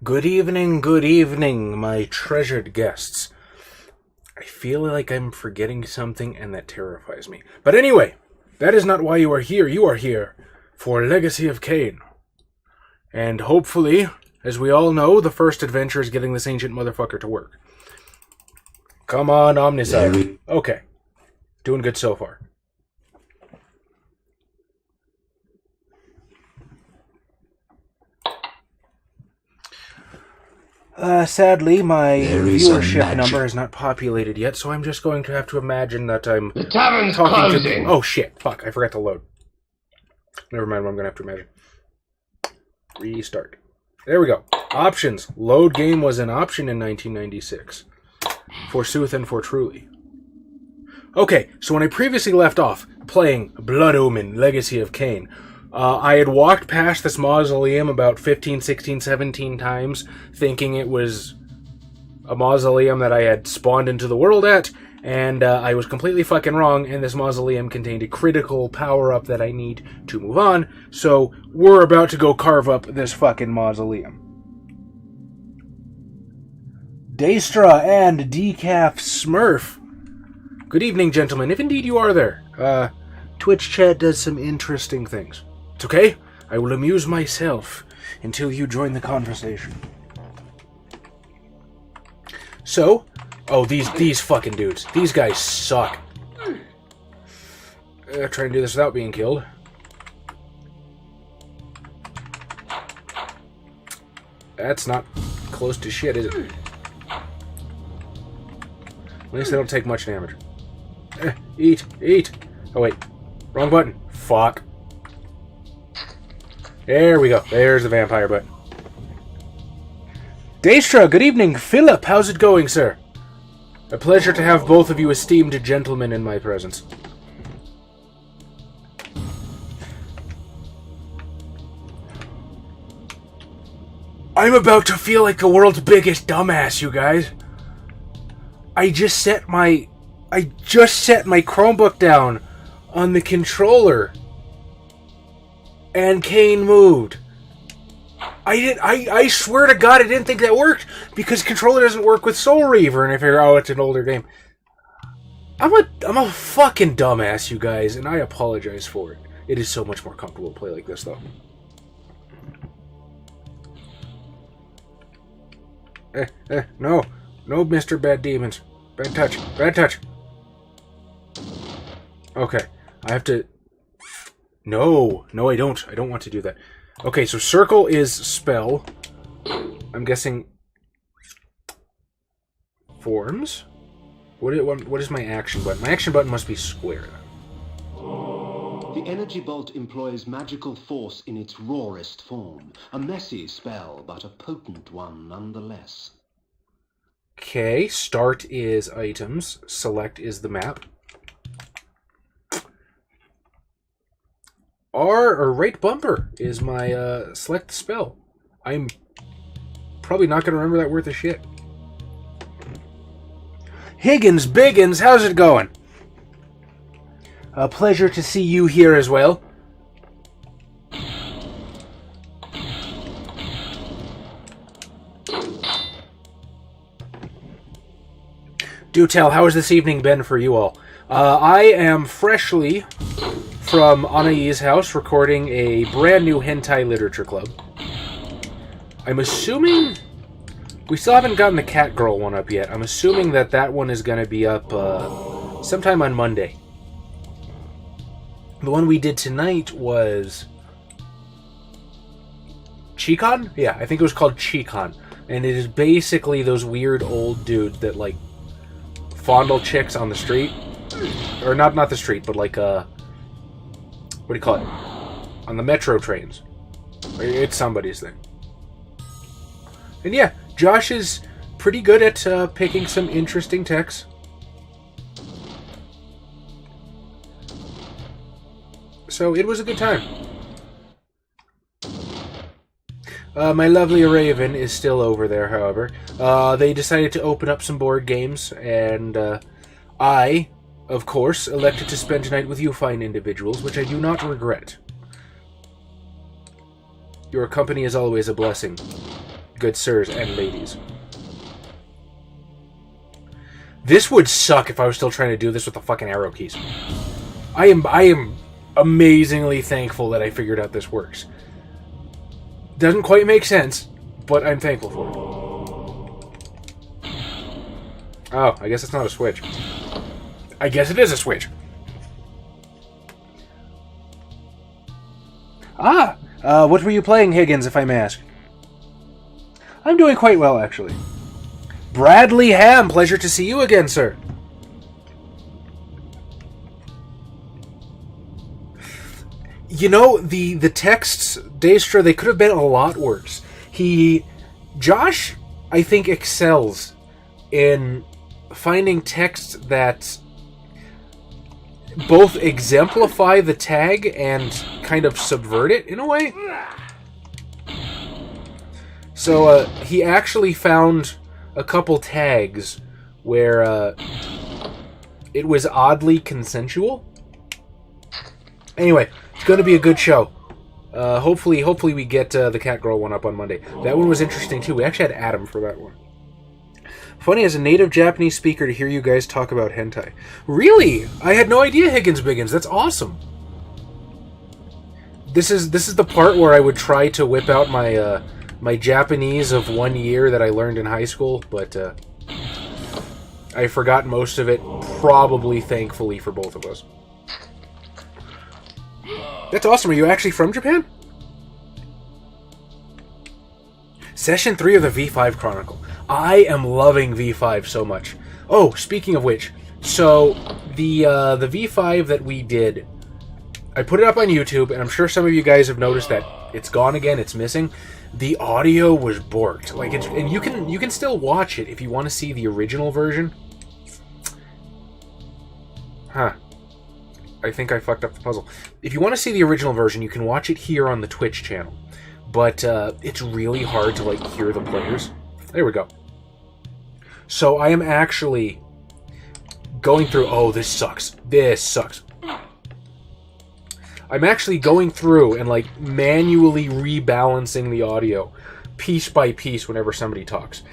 Good evening, my treasured guests. I feel like I'm forgetting something, and that terrifies me. But anyway, that is not why you are here. You are here for Legacy of Kain. And hopefully, as we all know, the first adventure is getting this ancient motherfucker to work. Come on, Omnicide. Okay. Doing good so far. Sadly, my viewership number is not populated yet, so I'm just going to have to imagine that I'm The tavern's talking closing. to... Oh, shit. Fuck, I forgot to load. Never mind what I'm going to have to imagine. Restart. There we go. Options. Load game was an option in 1996. Forsooth and for truly. Okay, so when I previously left off playing Blood Omen, Legacy of Kain, I had walked past this mausoleum about 15, 16, 17 times, thinking it was a mausoleum that I had spawned into the world at, and I was completely fucking wrong, and this mausoleum contained a critical power-up that I need to move on, so we're about to go carve up this fucking mausoleum. Daestra and Decaf Smurf. Good evening, gentlemen, if indeed you are there. Twitch chat does some interesting things. It's okay. I will amuse myself until you join the conversation. So, these fucking dudes. These guys suck. Try and do this without being killed. That's not close to shit, is it? At least they don't take much damage. Eat. Oh wait, wrong button. Fuck. There we go. There's the vampire butt. Daestra, good evening. Philip, how's it going, sir? A pleasure to have both of you esteemed gentlemen in my presence. I'm about to feel like the world's biggest dumbass, you guys. I just set my Chromebook down on the controller. And Kain moved. I swear to God I didn't think that worked, because controller doesn't work with Soul Reaver, and I figure, oh, it's an older game. I'm a fucking dumbass, you guys, and I apologize for it. It is so much more comfortable to play like this, though. No, Mr. Bad Demons. Bad touch. Okay, I have to... No, I don't. I don't want to do that. Okay, so circle is spell. I'm guessing... Forms? What is my action button? My action button must be square. The energy bolt employs magical force in its rawest form. A messy spell, but a potent one nonetheless. Okay, start is items. Select is the map. R, or right bumper, is my select spell. I'm probably not going to remember that worth of shit. HiggensBiggens, how's it going? A pleasure to see you here as well. Do tell, how has this evening been for you all? I am freshly from Anai's house recording a brand new hentai literature club. I'm assuming... We still haven't gotten the cat girl one up yet. I'm assuming that one is going to be up sometime on Monday. The one we did tonight was... Chikon? Yeah, I think it was called Chikon. And it is basically those weird old dudes that, like, fondle chicks on the street. Or not the street, but like, what do you call it? On the metro trains. It's somebody's thing. And yeah, Josh is pretty good at picking some interesting texts. So it was a good time. My lovely Raven is still over there, however. They decided to open up some board games, and I, of course, elected to spend tonight with you fine individuals, which I do not regret. Your company is always a blessing. good sirs and ladies. This would suck if I was still trying to do this with the fucking arrow keys. I am amazingly thankful that I figured out this works. Doesn't quite make sense, but I'm thankful for it. Oh, I guess it's not a switch. I guess it is a switch. What were you playing, Higgins, if I may ask? I'm doing quite well, actually. Bradley Ham, pleasure to see you again, sir. You know, the texts, Daestra, they could have been a lot worse. Josh, I think, excels in finding texts that both exemplify the tag and kind of subvert it, in a way. So, he actually found a couple tags where it was oddly consensual. Anyway, it's going to be a good show. Hopefully we get the Cat Girl one up on Monday. That one was interesting too. We actually had Adam for that one. Funny as a native Japanese speaker to hear you guys talk about hentai. Really? I had no idea, HiggensBiggens. That's awesome. This is the part where I would try to whip out my my Japanese of 1 year that I learned in high school, but I forgot most of it, probably thankfully for both of us. That's awesome. Are you actually from Japan? Session 3 of the V5 Chronicle. I am loving V5 so much. Oh, speaking of which, so the V5 that we did, I put it up on YouTube, and I'm sure some of you guys have noticed that it's gone again, it's missing. The audio was borked. Like and you can still watch it if you want to see the original version. Huh. I think I fucked up the puzzle. If you want to see the original version, you can watch it here on the Twitch channel. But it's really hard to like hear the players. There we go. So I am actually going through... Oh, this sucks. This sucks. I'm actually going through and like manually rebalancing the audio piece by piece whenever somebody talks.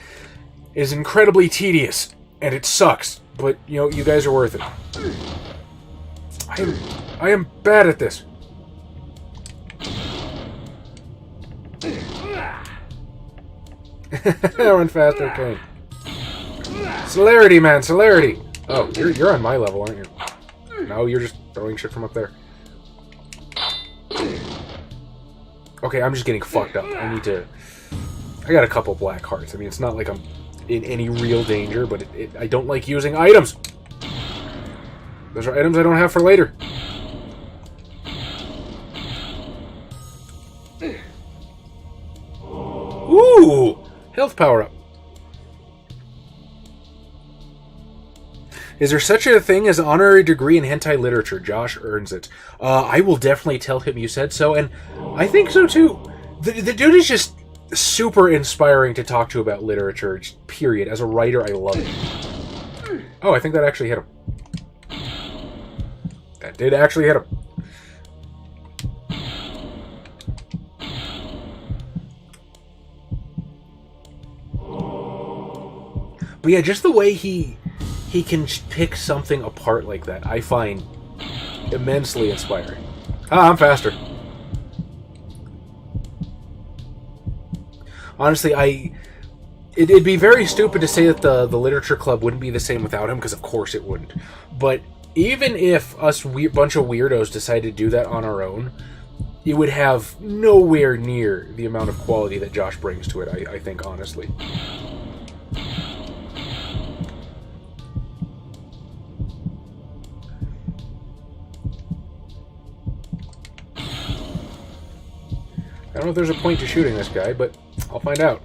It is incredibly tedious, and it sucks. But, you know, you guys are worth it. I am bad at this. Run faster, Kain. Celerity, man, celerity. Oh, you're on my level, aren't you? No, you're just throwing shit from up there. Okay, I'm just getting fucked up. I got a couple black hearts. I mean, it's not like I'm in any real danger, but I don't like using items. Those are items I don't have for later. Ooh! Health power-up. Is there such a thing as an honorary degree in hentai literature? Josh earns it. I will definitely tell him you said so, and I think so too. The dude is just super inspiring to talk to about literature, just period. As a writer, I love it. Oh, I think that actually hit him. That did actually hit him. But yeah, just the way he can pick something apart like that, I find immensely inspiring. Ah, I'm faster. Honestly, it'd be very stupid to say that the literature club wouldn't be the same without him, because of course it wouldn't. But even if us bunch of weirdos decided to do that on our own, it would have nowhere near the amount of quality that Josh brings to it, I think, honestly. I don't know if there's a point to shooting this guy, but I'll find out.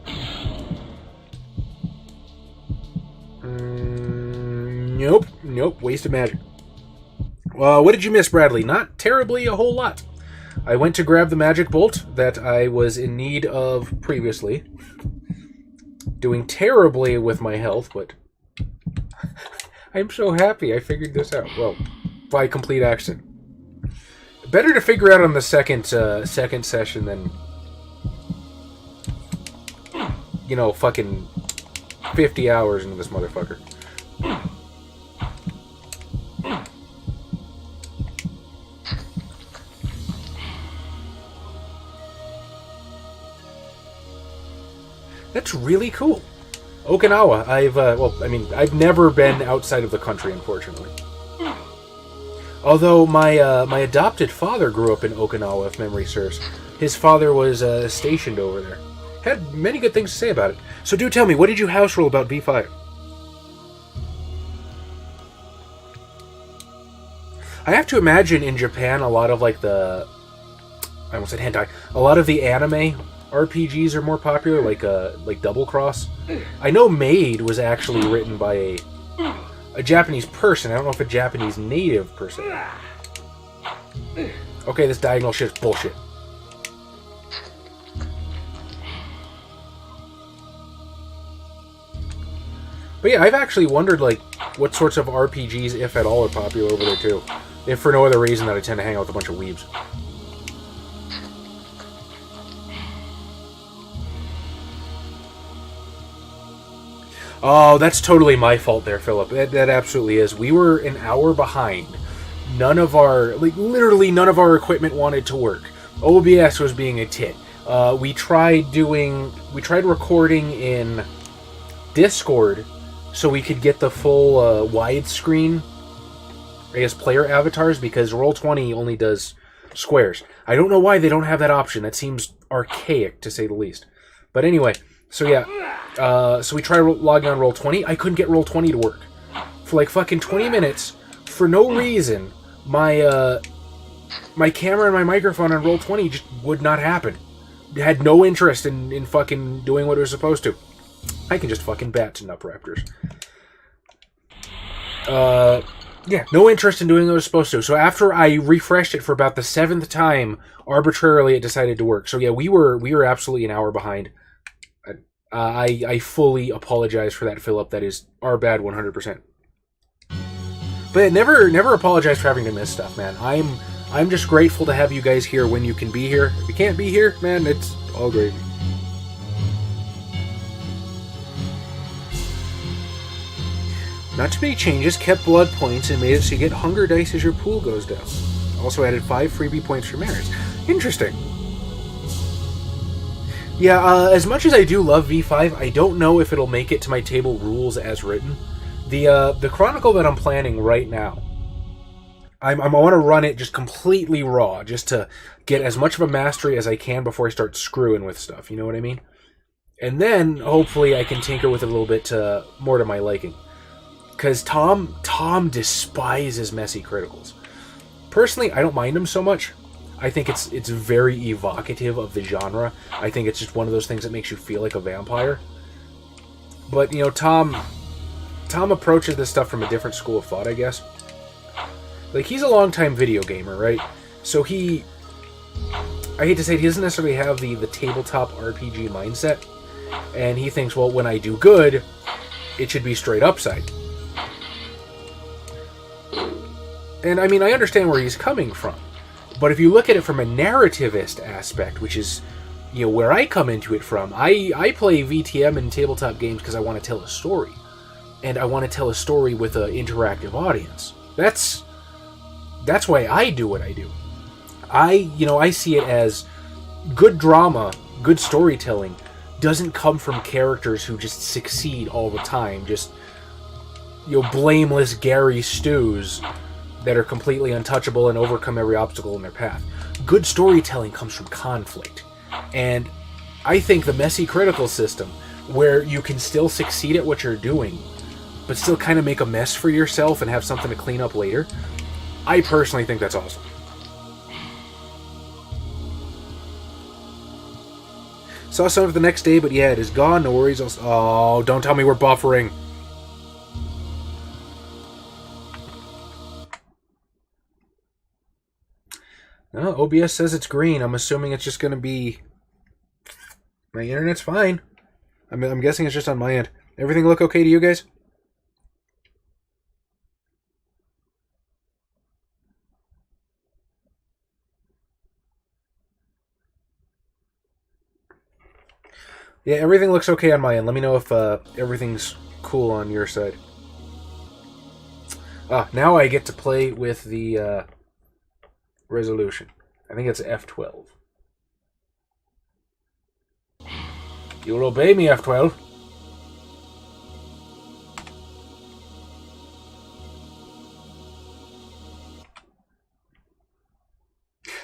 Nope, wasted magic. Well, what did you miss, Bradley? Not terribly a whole lot. I went to grab the magic bolt that I was in need of previously. Doing terribly with my health, but I'm so happy I figured this out. Well, by complete accident. Better to figure out on the second session than... you know, fucking 50 hours into this motherfucker. That's really cool. Okinawa. I've never been outside of the country, unfortunately. Although my adopted father grew up in Okinawa, if memory serves. His father was stationed over there. Had many good things to say about it. So do tell me, what did you house rule about V5? I have to imagine in Japan a lot of like I almost said hentai. A lot of the anime RPGs are more popular, like Double Cross. I know Maid was actually written by a Japanese person. I don't know if a Japanese native person. Okay, this diagonal shit's bullshit. But yeah, I've actually wondered like what sorts of RPGs, if at all, are popular over there too. If for no other reason that I tend to hang out with a bunch of weebs. Oh, that's totally my fault there, Philip. That absolutely is. We were an hour behind. Literally none of our equipment wanted to work. OBS was being a tit. We tried recording in Discord so we could get the full widescreen, I guess, player avatars, because Roll20 only does squares. I don't know why they don't have that option. That seems archaic, to say the least. But anyway, so yeah. So we tried logging on Roll20. I couldn't get Roll20 to work. For like fucking 20 minutes, for no reason, my camera and my microphone on Roll20 just would not happen. It had no interest in fucking doing what it was supposed to. I can just fucking bats and Upraptors. Yeah, no interest in doing what it was supposed to. So after I refreshed it for about the 7th time, arbitrarily it decided to work. So yeah, we were absolutely an hour behind. I fully apologize for that, Philip. That is our bad 100%. But never apologize for having to miss stuff, man. I'm just grateful to have you guys here when you can be here. If you can't be here, man, it's all gravy. Not too many changes, kept blood points, and made it so you get hunger dice as your pool goes down. Also added 5 freebie points for marriage. Interesting. Yeah, as much as I do love V5, I don't know if it'll make it to my table rules as written. The Chronicle that I'm planning right now, I want to run it just completely raw, just to get as much of a mastery as I can before I start screwing with stuff, you know what I mean? And then, hopefully, I can tinker with it a little bit more to my liking. Because Tom despises messy criticals. Personally, I don't mind them so much. I think it's very evocative of the genre. I think it's just one of those things that makes you feel like a vampire. But, you know, Tom approaches this stuff from a different school of thought, I guess. Like, he's a longtime video gamer, right? So I hate to say it, he doesn't necessarily have the tabletop RPG mindset. And he thinks, well, when I do good, it should be straight upside. And, I mean, I understand where he's coming from. But if you look at it from a narrativist aspect, which is, you know, where I come into it from, I play VTM and tabletop games because I want to tell a story. And I want to tell a story with an interactive audience. That's why I do what I do. I see it as good drama, good storytelling doesn't come from characters who just succeed all the time. Just, you know, blameless Gary Stews that are completely untouchable and overcome every obstacle in their path. Good storytelling comes from conflict. And I think the messy critical system, where you can still succeed at what you're doing, but still kind of make a mess for yourself and have something to clean up later, I personally think that's awesome. Saw some of it the next day, but yeah, it is gone. No worries. Oh, don't tell me we're buffering. No, OBS says it's green. I'm assuming it's just going to be... My internet's fine. I'm guessing it's just on my end. Everything look okay to you guys? Yeah, everything looks okay on my end. Let me know if everything's cool on your side. Now I get to play with the resolution. I think it's F12. You'll obey me, F12.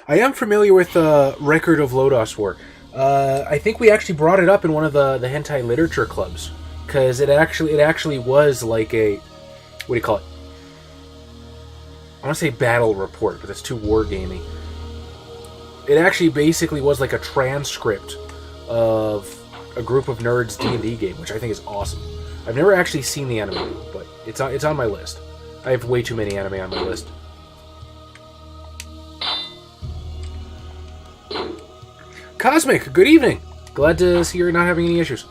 I am familiar with Record of Lodos War. I think we actually brought it up in one of the hentai literature clubs, because it actually was like a, what do you call it? I want to say battle report, but that's too wargamey. It actually basically was like a transcript of a group of nerds D&D game, which I think is awesome. I've never actually seen the anime, but it's on my list. I have way too many anime on my list. Cosmic, good evening. Glad to see you're not having any issues.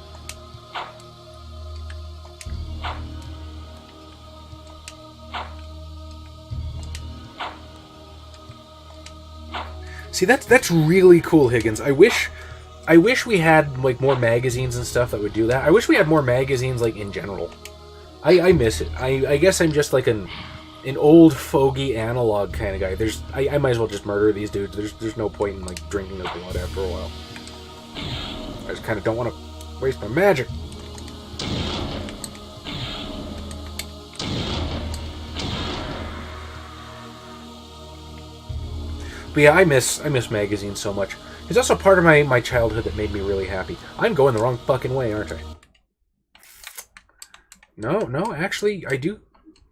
See, that's really cool, Higgins. I wish we had like more magazines and stuff that would do that. I wish we had more magazines like in general. I miss it. I guess I'm just like an old fogey analog kind of guy. I might as well just murder these dudes. There's no point in like drinking their blood after a while. I just kind of don't want to waste my magic. But yeah, I miss magazines so much. It's also part of my childhood that made me really happy. I'm going the wrong fucking way, aren't I? No, actually, I do.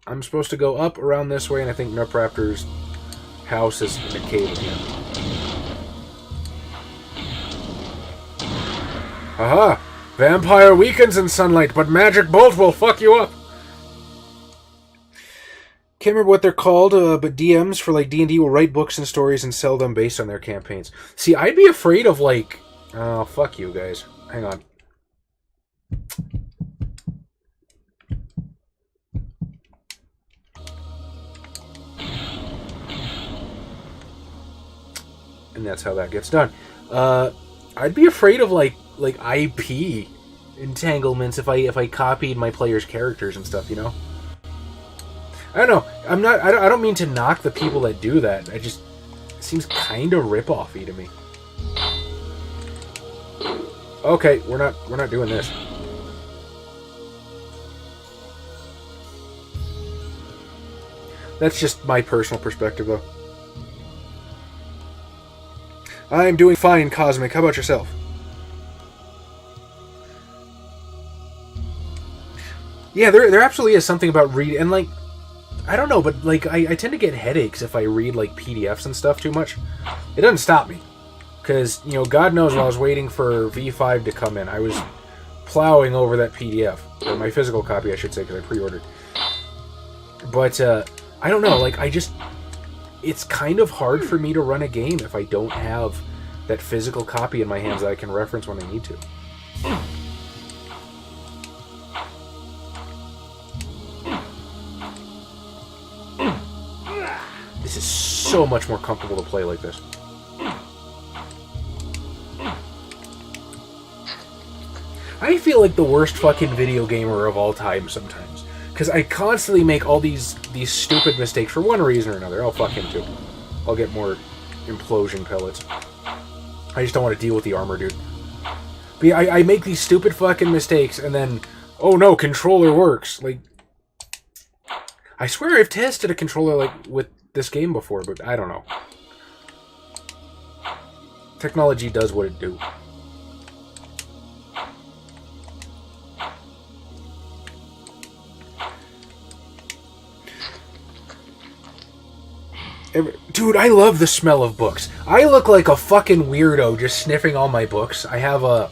I'm supposed to go up around this way, and I think Nupraptor's house is in a cave again. Haha! Vampire weakens in sunlight, but magic bolt will fuck you up! Can't remember what they're called, but DMs for like D&D will write books and stories and sell them based on their campaigns. See, I'd be afraid of like... Oh, fuck you guys. Hang on. And that's how that gets done. I'd be afraid of like IP entanglements if I copied my players' characters and stuff, you know? I don't know. I don't mean to knock the people that do that. It seems kind of rip-offy to me. Okay, we're not doing this. That's just my personal perspective, though. I'm doing fine, Cosmic. How about yourself? Yeah, there absolutely is something about reading, and like, I don't know, but like, I tend to get headaches if I read like PDFs and stuff too much. It doesn't stop me, because you know, God knows while I was waiting for V5 to come in, I was plowing over that PDF, or my physical copy, I should say, because I pre-ordered. But I don't know, like it's kind of hard for me to run a game if I don't have that physical copy in my hands that I can reference when I need to. This is so much more comfortable to play like this. I feel like the worst fucking video gamer of all time sometimes. Because I constantly make all these stupid mistakes for one reason or another. I'll fuck him too. I'll get more implosion pellets. I just don't want to deal with the armor dude. But yeah, I make these stupid fucking mistakes and then, oh no, controller works. Like, I swear I've tested a controller like with this game before, but I don't know. Technology does what it do. Dude, I love the smell of books. I look like a fucking weirdo just sniffing all my books. I have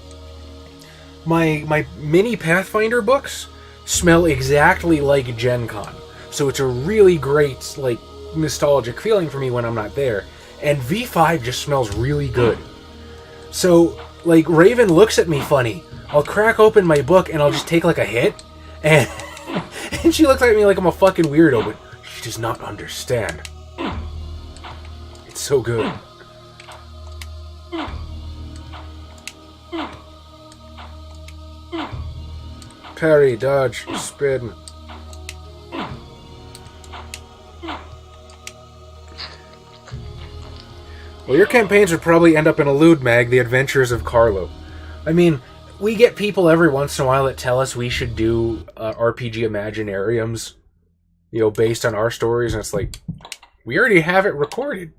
my mini Pathfinder books smell exactly like Gen Con. So it's a really great, like, nostalgic feeling for me when I'm not there. And V5 just smells really good. So, like, Raven looks at me funny. I'll crack open my book and I'll just take, like, a hit. And, and she looks at me like I'm a fucking weirdo, but she does not understand. It's so good. Parry, dodge, spin. Well, your campaigns would probably end up in a lewd mag, The Adventures of Carlo. I mean, we get people every once in a while that tell us we should do RPG Imaginariums, you know, based on our stories, and it's like, we already have it recorded.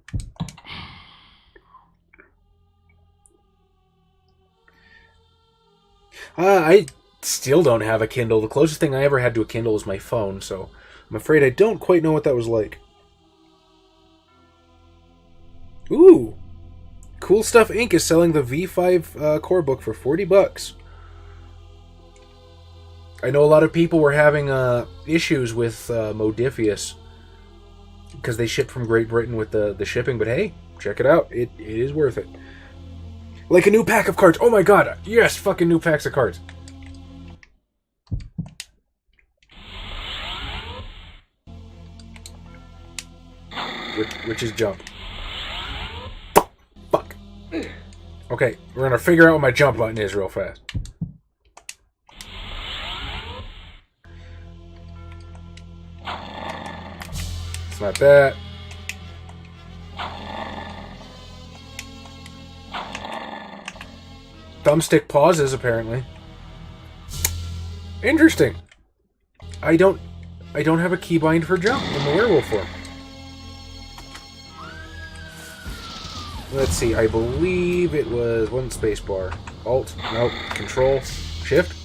I still don't have a Kindle. The closest thing I ever had to a Kindle was my phone, so I'm afraid I don't quite know what that was like. Ooh! Cool Stuff Inc. is selling the V5 core book for $40. I know a lot of people were having issues with Modifius because they shipped from Great Britain with the shipping, but hey, check it out. It is worth it. Like a new pack of cards. Oh my god, yes, fucking new packs of cards. Which is jump. Fuck. Okay, we're gonna figure out what my jump button is real fast. It's not that. Thumbstick pauses, apparently. Interesting. I don't have a keybind for jump in the werewolf form. Let's see, I believe it was one space bar. Alt, nope, Control, Shift.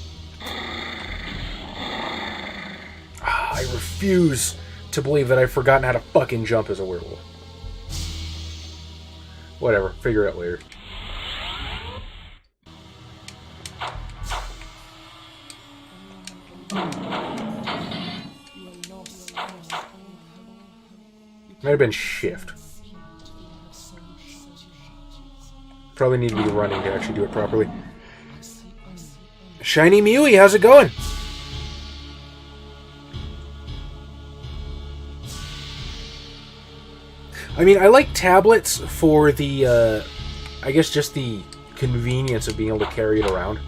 I refuse to believe that I've forgotten how to fucking jump as a werewolf. Whatever, figure it out later. Might have been Shift. Probably need to be running to actually do it properly. ShinyMewy, how's it going? I mean, I like tablets for the, I guess just the convenience of being able to carry it around.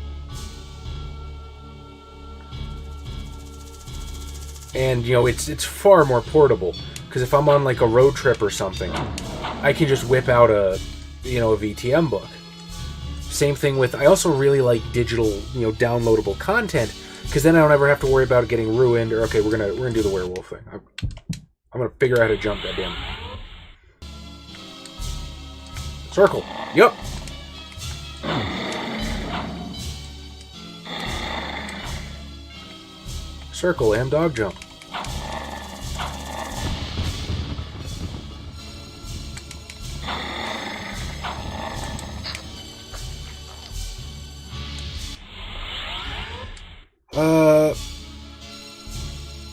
And, you know, it's far more portable. Because if I'm on, like, a road trip or something, I can just whip out a VTM book. Same thing with, I also really like digital, downloadable content, because then I don't ever have to worry about it getting ruined, or, okay, we're gonna do the werewolf thing. I'm gonna figure out how to jump, goddamn. Circle. Yup. Circle and dog jump.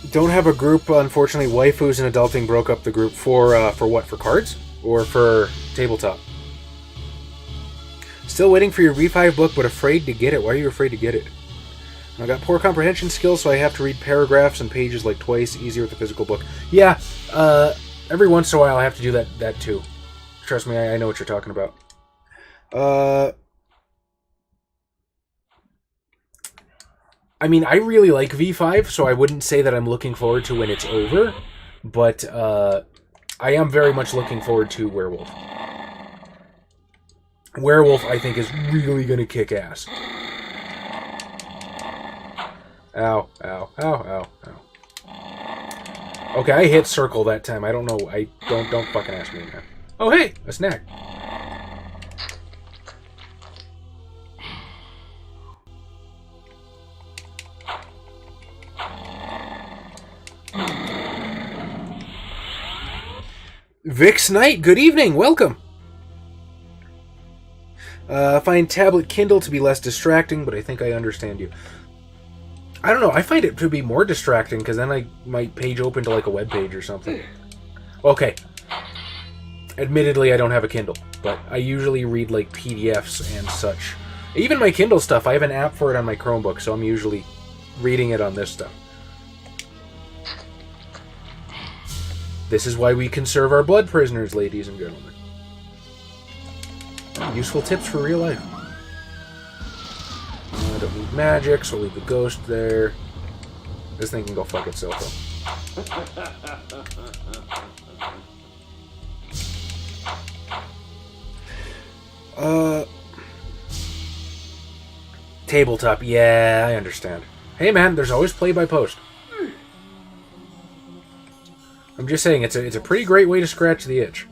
Don't have a group, unfortunately. Waifus and Adulting broke up the group for what? For cards? Or for tabletop? Still waiting for your V5 book, but afraid to get it. Why are you afraid to get it? I got poor comprehension skills, so I have to read paragraphs and pages like twice. Easier with the physical book. Yeah, every once in a while I have to do that too. Trust me, I know what you're talking about. I mean, I really like V5, so I wouldn't say that I'm looking forward to when it's over, but I am very much looking forward to Werewolf. Werewolf, I think, is really going to kick ass. Ow, ow, ow, ow, ow. Okay, I hit circle that time. I don't know. Don't fucking ask me, man. Oh, hey, a snack. Vix Knight, good evening, welcome. Find tablet Kindle to be less distracting, but I think I understand you. I don't know, I find it to be more distracting, because then my page open to like a web page or something. Okay. Admittedly, I don't have a Kindle, but I usually read like PDFs and such. Even my Kindle stuff, I have an app for it on my Chromebook, so I'm usually reading it on this stuff. This is why we conserve our blood prisoners, ladies and gentlemen. Useful tips for real life. I don't need magic, so we'll leave the ghost there. This thing can go fuck itself, though. Tabletop, yeah, I understand. Hey man, there's always play by post. I'm just saying, it's a pretty great way to scratch the itch.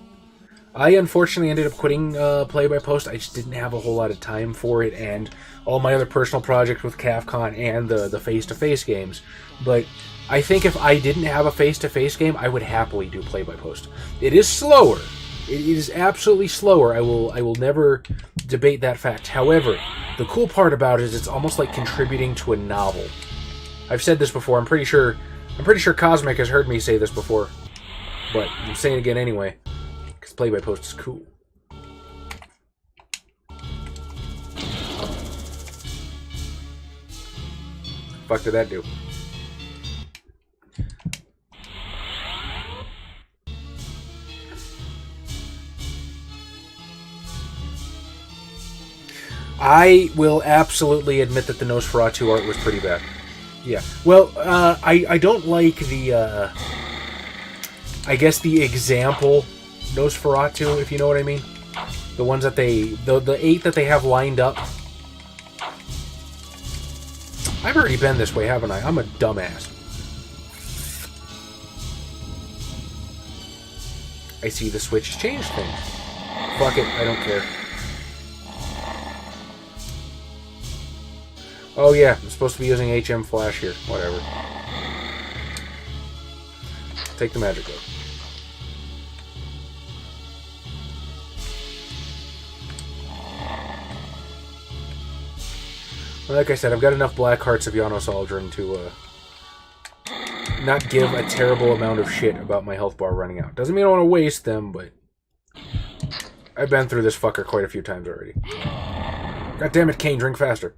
I unfortunately ended up quitting play by post. I just didn't have a whole lot of time for it, and all my other personal projects with CAFCON and the face-to-face games. But I think if I didn't have a face-to-face game, I would happily do play by post. It is slower. It is absolutely slower. I will never debate that fact. However, the cool part about it is it's almost like contributing to a novel. I've said this before. I'm pretty sure Cosmic has heard me say this before, but I'm saying it again anyway, because play by post is cool. Fuck did that do? I will absolutely admit that the Nosferatu art was pretty bad. Yeah. Well, I don't like the, I guess the example Nosferatu, if you know what I mean. The ones that the 8 that they have lined up. I've already been this way, haven't I? I'm a dumbass. I see the Switch has changed things. Fuck it, I don't care. Oh yeah, I'm supposed to be using HM Flash here. Whatever. Take the magic out. Like I said, I've got enough Black Hearts of Janos Aldrin to not give a terrible amount of shit about my health bar running out. Doesn't mean I want to waste them, but I've been through this fucker quite a few times already. God damn it, Kain, drink faster.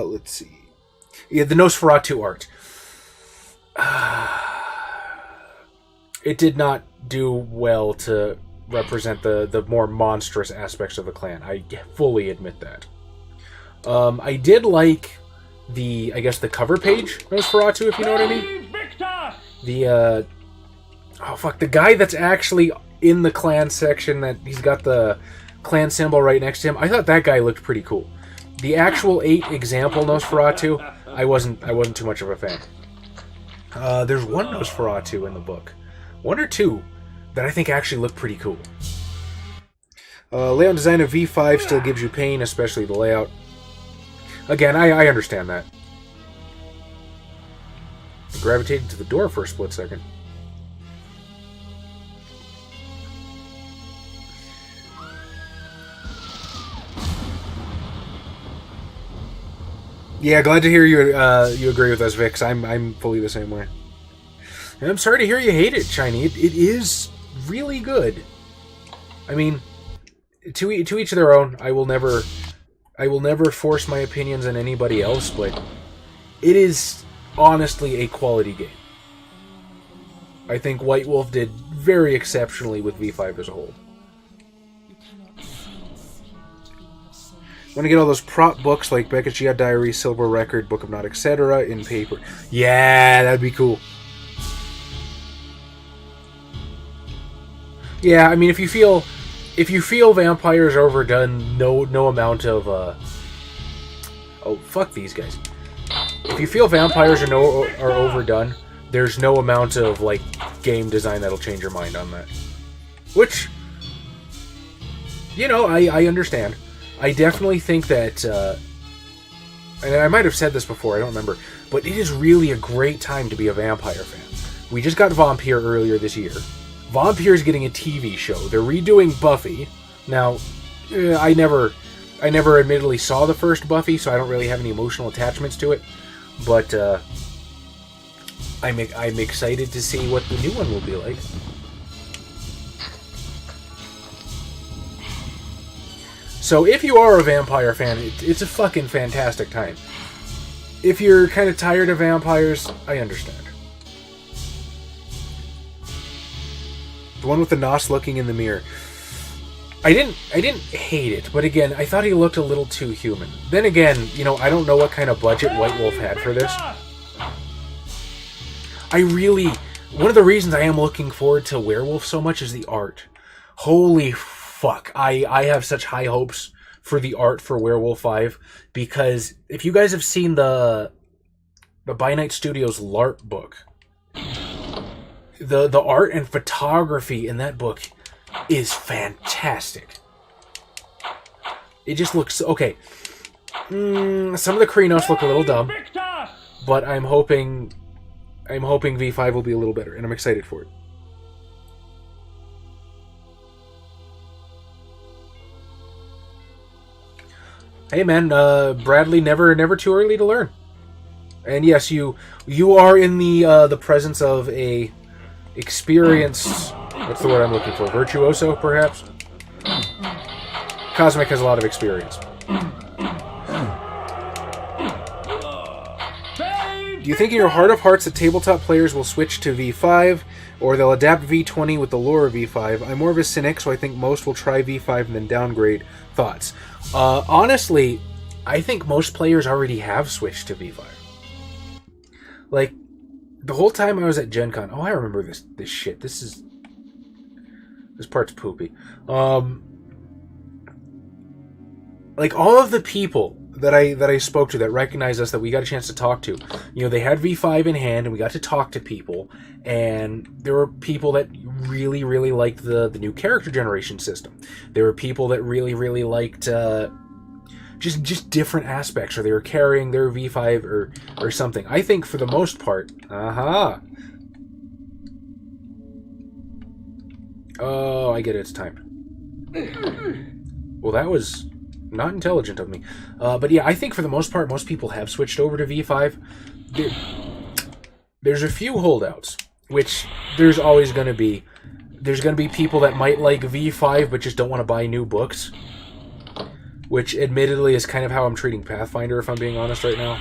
Let's see. Yeah, the Nosferatu art. It did not do well to represent the more monstrous aspects of the clan. I fully admit that. I did like the, I guess, the cover page Nosferatu, if you know what I mean. The, oh fuck, the guy that's actually in the clan section, that he's got the clan symbol right next to him. I thought that guy looked pretty cool. The actual 8 example Nosferatu, I wasn't too much of a fan. There's one Nosferatu in the book, 1 or 2, that I think actually look pretty cool. Layout design of V5 still gives you pain, especially the layout. Again, I understand that. I gravitated to the door for a split second. Yeah, glad to hear you agree with us, Vix. I'm fully the same way. And I'm sorry to hear you hate it, Shiny. It is really good. I mean, to each their own. I will never force my opinions on anybody else, but it is honestly a quality game. I think White Wolf did very exceptionally with V5 as a whole. Want to get all those prop books like Beckett's Gia Diary, Silver Record, Book of Not, etc. in paper. Yeah, that'd be cool. Yeah, I mean, if you feel vampires are overdone, no amount of oh, fuck these guys. If you feel vampires are overdone, there's no amount of like game design that'll change your mind on that. Which, you know, I understand. I definitely think that, and I might have said this before, I don't remember, but it is really a great time to be a vampire fan. We just got Vampire earlier this year. Vampire's getting a TV show. They're redoing Buffy. Now, I never admittedly saw the first Buffy, so I don't really have any emotional attachments to it. But I'm excited to see what the new one will be like. So if you are a vampire fan, it's a fucking fantastic time. If you're kind of tired of vampires, I understand. The one with the Nos looking in the mirror. I didn't hate it, but again, I thought he looked a little too human. Then again, you know, I don't know what kind of budget White Wolf had for this. One of the reasons I am looking forward to Werewolf so much is the art. Holy fuck. I have such high hopes for the art for Werewolf 5, because if you guys have seen the By Night Studios LARP book, the art and photography in that book is fantastic. It just looks okay. Some of the Krynos look a little dumb, but I'm hoping V5 will be a little better, and I'm excited for it. Hey man, Bradley, never too early to learn. And yes, you are in the presence of a experienced, what's the word I'm looking for? Virtuoso, perhaps? Cosmic has a lot of experience. Do you think in your heart of hearts that tabletop players will switch to V5, or they'll adapt V20 with the lore of V5? I'm more of a cynic, so I think most will try V5 and then downgrade. Thoughts? Honestly, I think most players already have switched to V5. Like, the whole time I was at Gen Con, I remember this shit. This part's poopy. Like, all of the people that I spoke to that recognized us, that we got a chance to talk to, you know, they had V5 in hand, and we got to talk to people, and there were people that really, really liked the new character generation system. There were people that really, really liked just different aspects, or they were carrying their V5 or something. I think for the most part, oh, I get it, it's timed. Well, that was not intelligent of me. But yeah, I think for the most part, most people have switched over to V5. There's a few holdouts, which there's always going to be. There's going to be people that might like V5 but just don't want to buy new books, which admittedly is kind of how I'm treating Pathfinder, if I'm being honest right now.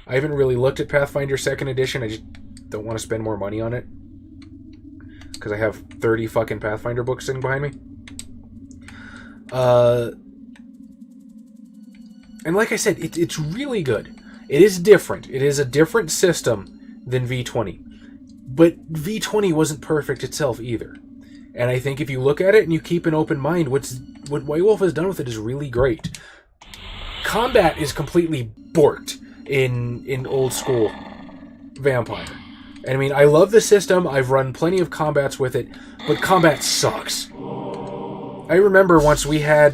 I haven't really looked at Pathfinder 2nd edition. I just don't want to spend more money on it, because I have 30 fucking Pathfinder books sitting behind me. And like I said, it's really good. It is different. It is a different system than V20. But V20 wasn't perfect itself either. And I think if you look at it and you keep an open mind, what White Wolf has done with it is really great. Combat is completely borked in old school Vampire. And I mean, I love the system. I've run plenty of combats with it, but combat sucks. I remember once we had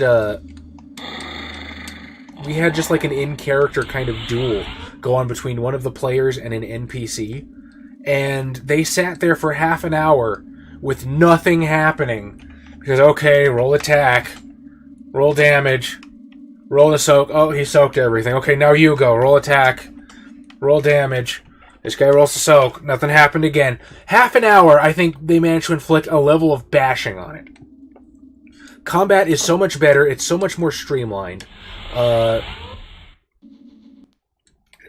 just like an in-character kind of duel go on between one of the players and an NPC, and they sat there for half an hour with nothing happening, because, okay, roll attack, roll damage, roll the soak. Oh, he soaked everything. Okay, now you go. Roll attack, roll damage. This guy rolls the soak. Nothing happened again. Half an hour, I think they managed to inflict a level of bashing on it. Combat is so much better. It's so much more streamlined.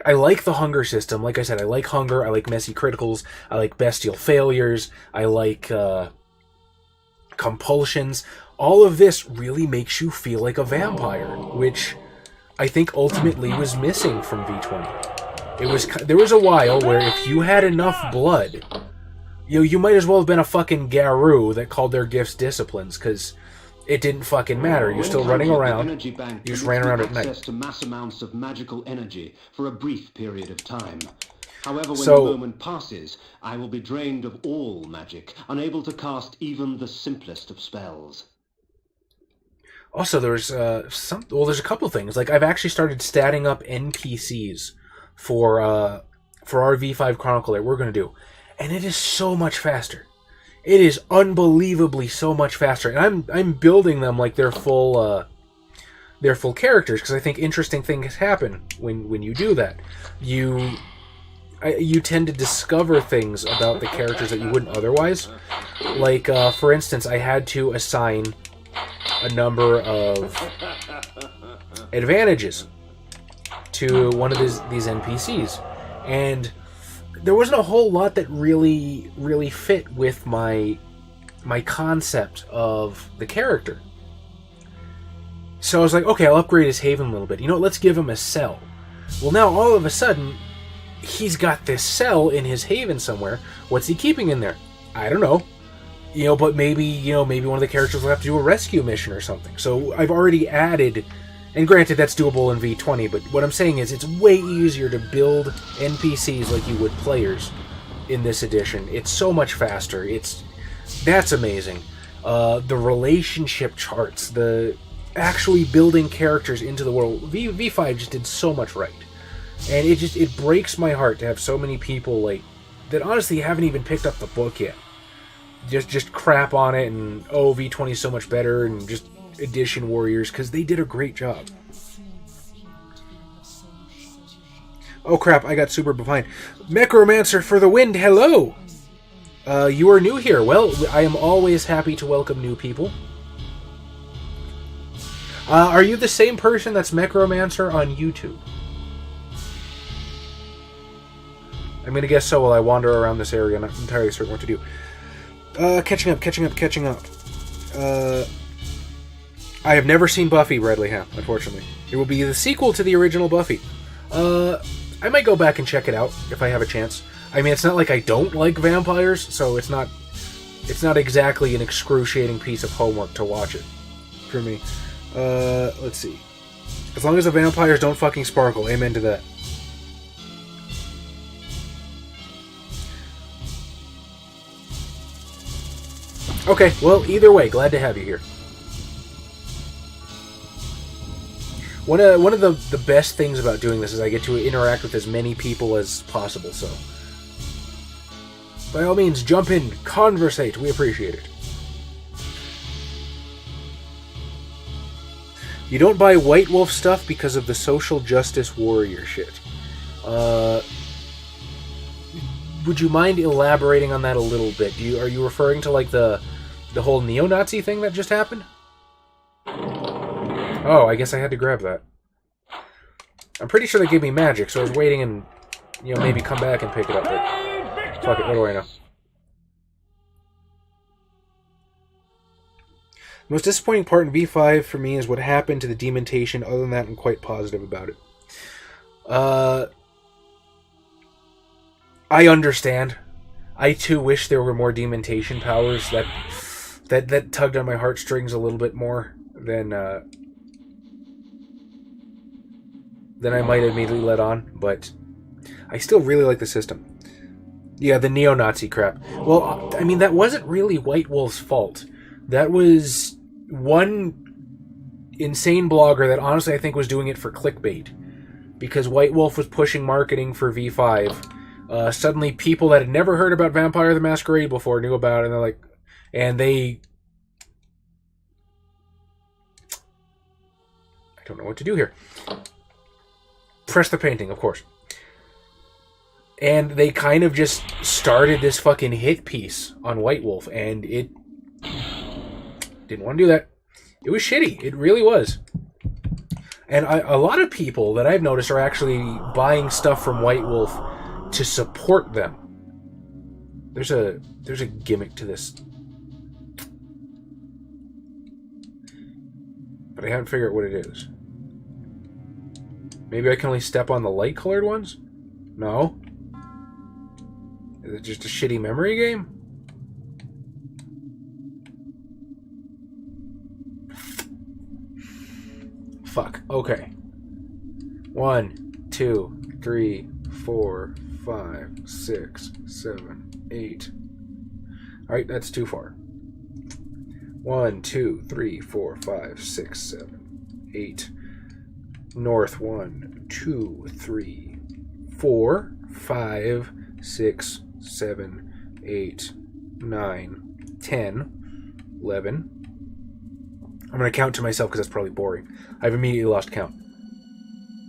I like the hunger system. Like I said, I like hunger. I like messy criticals. I like bestial failures. I like compulsions. All of this really makes you feel like a vampire, which I think ultimately was missing from V20. There was a while where if you had enough blood, you might as well have been a fucking Garou that called their gifts disciplines, because it didn't fucking matter. You're still running around. You just ran around at night. Access to mass amounts of magical energy for a brief period of time. However, when the moment passes, I will be drained of all magic, unable to cast even the simplest of spells. Also, there's there's a couple things. Like, I've actually started statting up NPCs for our V5 Chronicle that we're going to do, and it is so much faster. It is unbelievably so much faster, and I'm building them like they're full characters, because I think interesting things happen when you do that. You tend to discover things about the characters that you wouldn't otherwise. Like, for instance, I had to assign a number of advantages to one of these NPCs, and there wasn't a whole lot that really fit with my my concept of the character. So I was like, okay, I'll upgrade his Haven a little bit. You know what, let's give him a cell. Well, now all of a sudden, he's got this cell in his Haven somewhere. What's he keeping in there? I don't know. But maybe one of the characters will have to do a rescue mission or something. So I've already added, and granted that's doable in V20, but what I'm saying is it's way easier to build NPCs like you would players in this edition. It's so much faster. That's amazing. The relationship charts, the actually building characters into the world. V5 just did so much right. And it breaks my heart to have so many people that honestly haven't even picked up the book yet. Just crap on it and V20 is so much better and just edition warriors, because they did a great job. Oh crap, I got super behind. Necromancer for the wind, hello! You are new here. Well, I am always happy to welcome new people. Are you the same person that's Necromancer on YouTube? I'm gonna guess so while I wander around this area. I'm not entirely certain what to do. Catching up. I have never seen Buffy, Bradley Ham, unfortunately. It will be the sequel to the original Buffy. I might go back and check it out if I have a chance. I mean, it's not like I don't like vampires, so it's not exactly an excruciating piece of homework to watch it for me. Let's see. As long as the vampires don't fucking sparkle, amen to that. Okay, well, either way, glad to have you here. One of the best things about doing this is I get to interact with as many people as possible, so by all means, jump in, conversate, we appreciate it. You don't buy White Wolf stuff because of the social justice warrior shit. Would you mind elaborating on that a little bit? Are you referring to the whole neo-Nazi thing that just happened? Oh, I guess I had to grab that. I'm pretty sure they gave me magic, so I was waiting and maybe come back and pick it up. But fuck it, what do I know? The most disappointing part in V5 for me is what happened to the demontation. Other than that, I'm quite positive about it. I understand. I too wish there were more demontation powers that tugged on my heartstrings a little bit more than I might have immediately let on, but I still really like the system. Yeah, the neo-Nazi crap. Well, I mean, that wasn't really White Wolf's fault. That was one insane blogger that honestly I think was doing it for clickbait. Because White Wolf was pushing marketing for V5. Suddenly people that had never heard about Vampire the Masquerade before knew about it, and I don't know what to do here. Press the painting, of course. And they kind of just started this fucking hit piece on White Wolf, and it didn't want to do that. It was shitty. It really was. And a lot of people that I've noticed are actually buying stuff from White Wolf to support them. There's a gimmick to this. But I haven't figured out what it is. Maybe I can only step on the light-colored ones? No? Is it just a shitty memory game? Fuck. Okay. 1, 2, 3, 4, 5, 6, 7, 8. Alright, that's too far. 1, 2, 3, 4, 5, 6, 7, 8. North 1, 2, 3, 4, 5, 6, 7, 8, 9, 10, 11. I'm going to count to myself because that's probably boring. I've immediately lost count.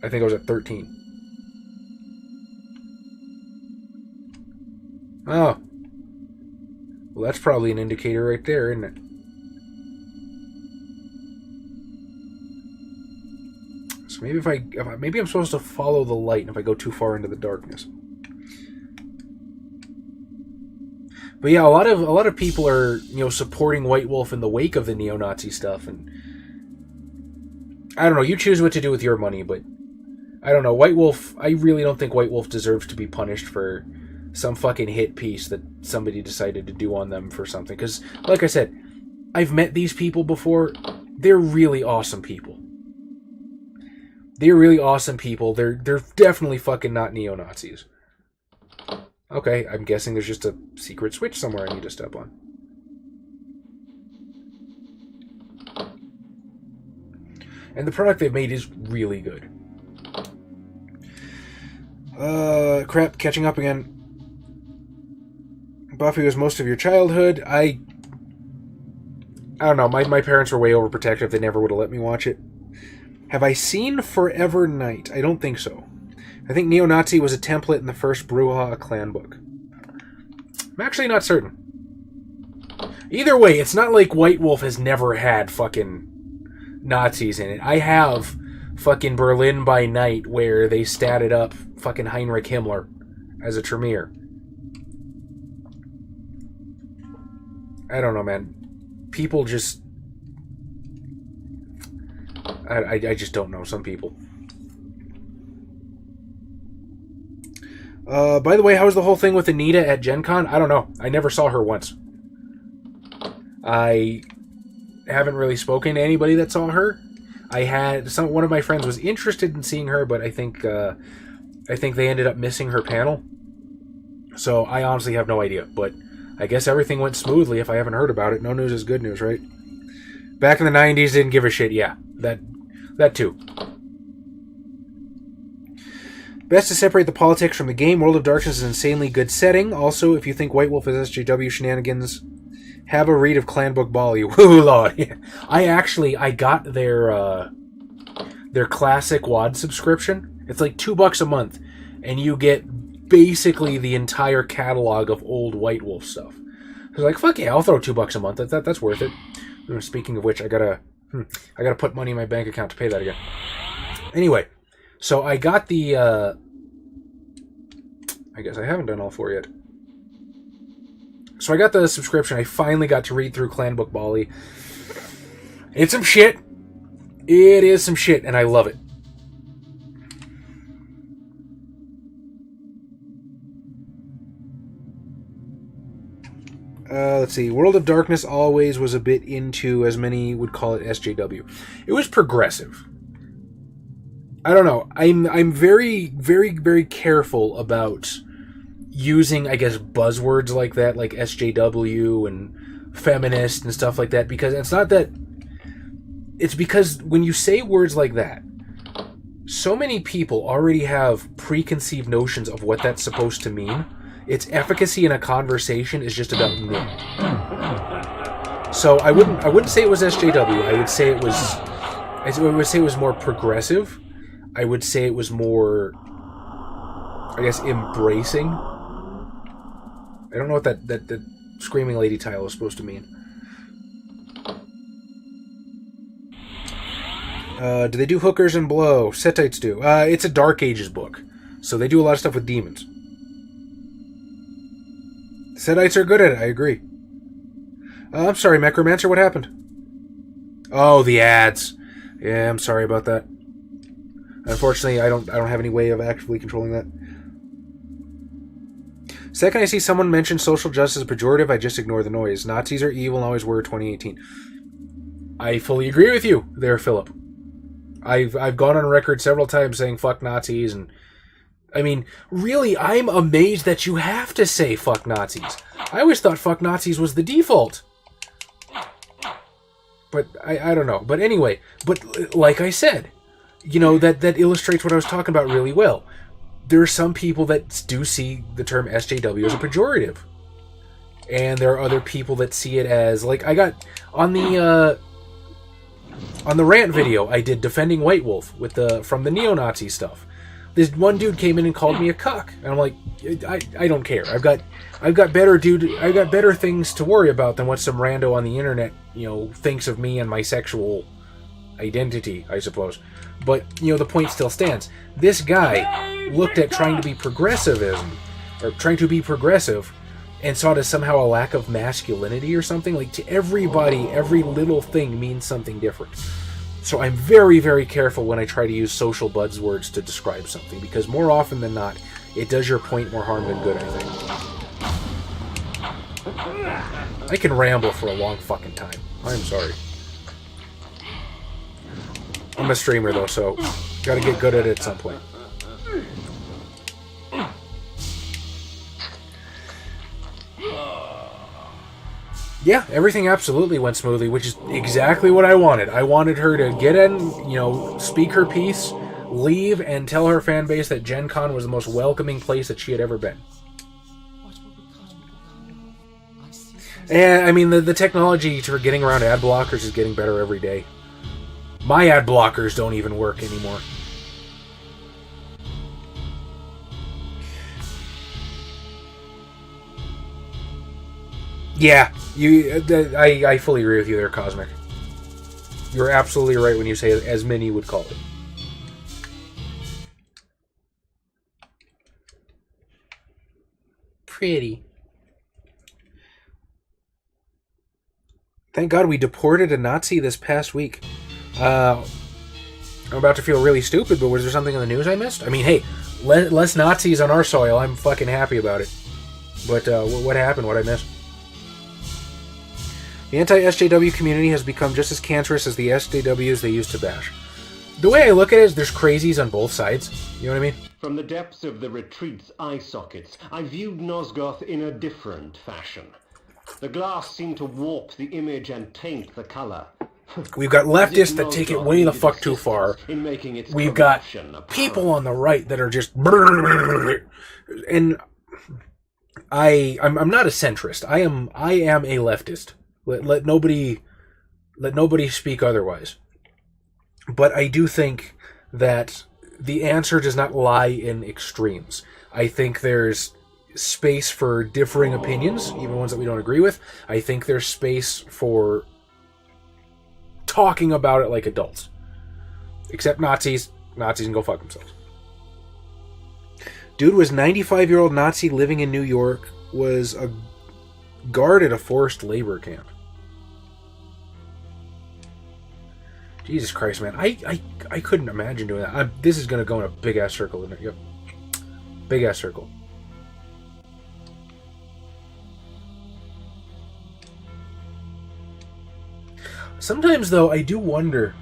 I think I was at 13. Oh. Well, that's probably an indicator right there, isn't it? So maybe I'm supposed to follow the light if I go too far into the darkness. But yeah, a lot of people are, supporting White Wolf in the wake of the neo-Nazi stuff, and I don't know, you choose what to do with your money, but I don't know, White Wolf, I really don't think White Wolf deserves to be punished for some fucking hit piece that somebody decided to do on them for something. Because, like I said, I've met these people before. They're really awesome people. They're really awesome people. They're definitely fucking not neo-Nazis. Okay, I'm guessing there's just a secret switch somewhere I need to step on. And the product they've made is really good. Crap, catching up again. Buffy was most of your childhood. I don't know, my parents were way overprotective. They never would have let me watch it. Have I seen Forever Night? I don't think so. I think Neo-Nazi was a template in the first Brouhaha clan book. I'm actually not certain. Either way, it's not like White Wolf has never had fucking Nazis in it. I have fucking Berlin by Night, where they statted up fucking Heinrich Himmler as a Tremere. I don't know, man. People just... I just don't know some people. By the way, how was the whole thing with Anita at Gen Con? I don't know. I never saw her once. I haven't really spoken to anybody that saw her. I had one of my friends was interested in seeing her, but I think they ended up missing her panel. So I honestly have no idea, but I guess everything went smoothly if I haven't heard about it. No news is good news, right? Back in the 90s, didn't give a shit. Yeah, that too. Best to separate the politics from the game. World of Darkness is an insanely good setting. Also, if you think White Wolf is SJW shenanigans, have a read of Clan Book Bali. Woo, Lord. Yeah. I got their classic WAD subscription. It's like $2 a month, and you get basically the entire catalog of old White Wolf stuff. I was like, fuck yeah, I'll throw $2 a month. That's worth it. Speaking of which, I gotta put money in my bank account to pay that again. Anyway, so I got the. I guess I haven't done all 4 yet. So I got the subscription. I finally got to read through Clan Book Bali. It's some shit. It is some shit, and I love it. Let's see. World of Darkness always was a bit into, as many would call it, SJW. It was progressive. I don't know. I'm very, very, very careful about using, I guess, buzzwords like that, like SJW and feminist and stuff like that, because it's not that... It's because when you say words like that, so many people already have preconceived notions of what that's supposed to mean. Its efficacy in a conversation is just about nil. So I wouldn't say it was SJW. I would say it was more progressive. I would say it was more, I guess, embracing. I don't know what that Screaming Lady title is supposed to mean. Do they do hookers and blow? Setites do. It's a Dark Ages book, so they do a lot of stuff with demons. Setites are good at it, I agree. I'm sorry, Necromancer, what happened? Oh, the ads. Yeah, I'm sorry about that. Unfortunately, I don't have any way of actively controlling that. Second, I see someone mention social justice as pejorative, I just ignore the noise. Nazis are evil and always were 2018. I fully agree with you there, Philip. I've gone on record several times saying fuck Nazis, and I mean, really, I'm amazed that you have to say fuck Nazis. I always thought fuck Nazis was the default. But I don't know. But anyway, but like I said, that illustrates what I was talking about really well. There are some people that do see the term SJW as a pejorative. And there are other people that see it as, like, I got on the rant video I did defending White Wolf from the neo-Nazi stuff. This one dude came in and called me a cuck, and I'm like, I don't care. I've got better things to worry about than what some rando on the internet, thinks of me and my sexual identity, I suppose. But the point still stands. This guy looked at trying to be progressive, and saw it as somehow a lack of masculinity or something. Like, to everybody, every little thing means something different. So I'm very, very careful when I try to use social buzzwords to describe something, because more often than not, it does your point more harm than good, I think. I can ramble for a long fucking time. I'm sorry. I'm a streamer, though, so gotta get good at it at some point. Yeah, everything absolutely went smoothly, which is exactly what I wanted. I wanted her to get in, you know, speak her piece, leave, and tell her fan base that Gen Con was the most welcoming place that she had ever been. And, I mean, the technology for getting around ad blockers is getting better every day. My ad blockers don't even work anymore. Yeah, I fully agree with you there, Cosmic. You're absolutely right when you say, as many would call it. Pretty. Thank God we deported a Nazi this past week. I'm about to feel really stupid, but was there something in the news I missed? I mean, hey, less Nazis on our soil. I'm fucking happy about it. But what happened? What I missed? The anti-SJW community has become just as cancerous as the SJWs they used to bash. The way I look at it is there's crazies on both sides. You know what I mean? From the depths of the retreat's eye sockets, I viewed Nosgoth in a different fashion. The glass seemed to warp the image and taint the color. We've got leftists that take it way the fuck too far. We've got people on the right that are just... And I'm not a centrist. I am a leftist. Let nobody speak otherwise. But I do think that the answer does not lie in extremes. I think there's space for differing opinions, even ones that we don't agree with. I think there's space for talking about it like adults. Except Nazis. Nazis can go fuck themselves. Dude was 95-year-old Nazi living in New York, was a guard at a forced labor camp. Jesus Christ, man. I couldn't imagine doing that. This is going to go in a big-ass circle, isn't it? Yep. Big-ass circle. Sometimes, though, I do wonder,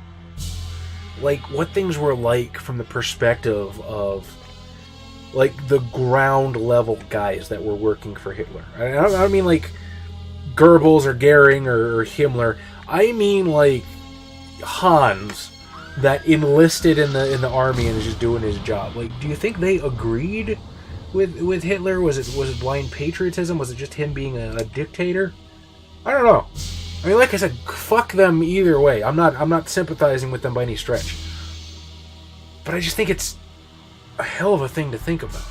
like, what things were like from the perspective of, like, the ground-level guys that were working for Hitler. I don't mean, like, Goebbels or Goering or Himmler. I mean, like, Hans that enlisted in the army and is just doing his job. Like, do you think they agreed with Hitler? Was it blind patriotism? Was it just him being a dictator? I don't know. I mean, like I said, fuck them either way. I'm not sympathizing with them by any stretch. But I just think it's a hell of a thing to think about.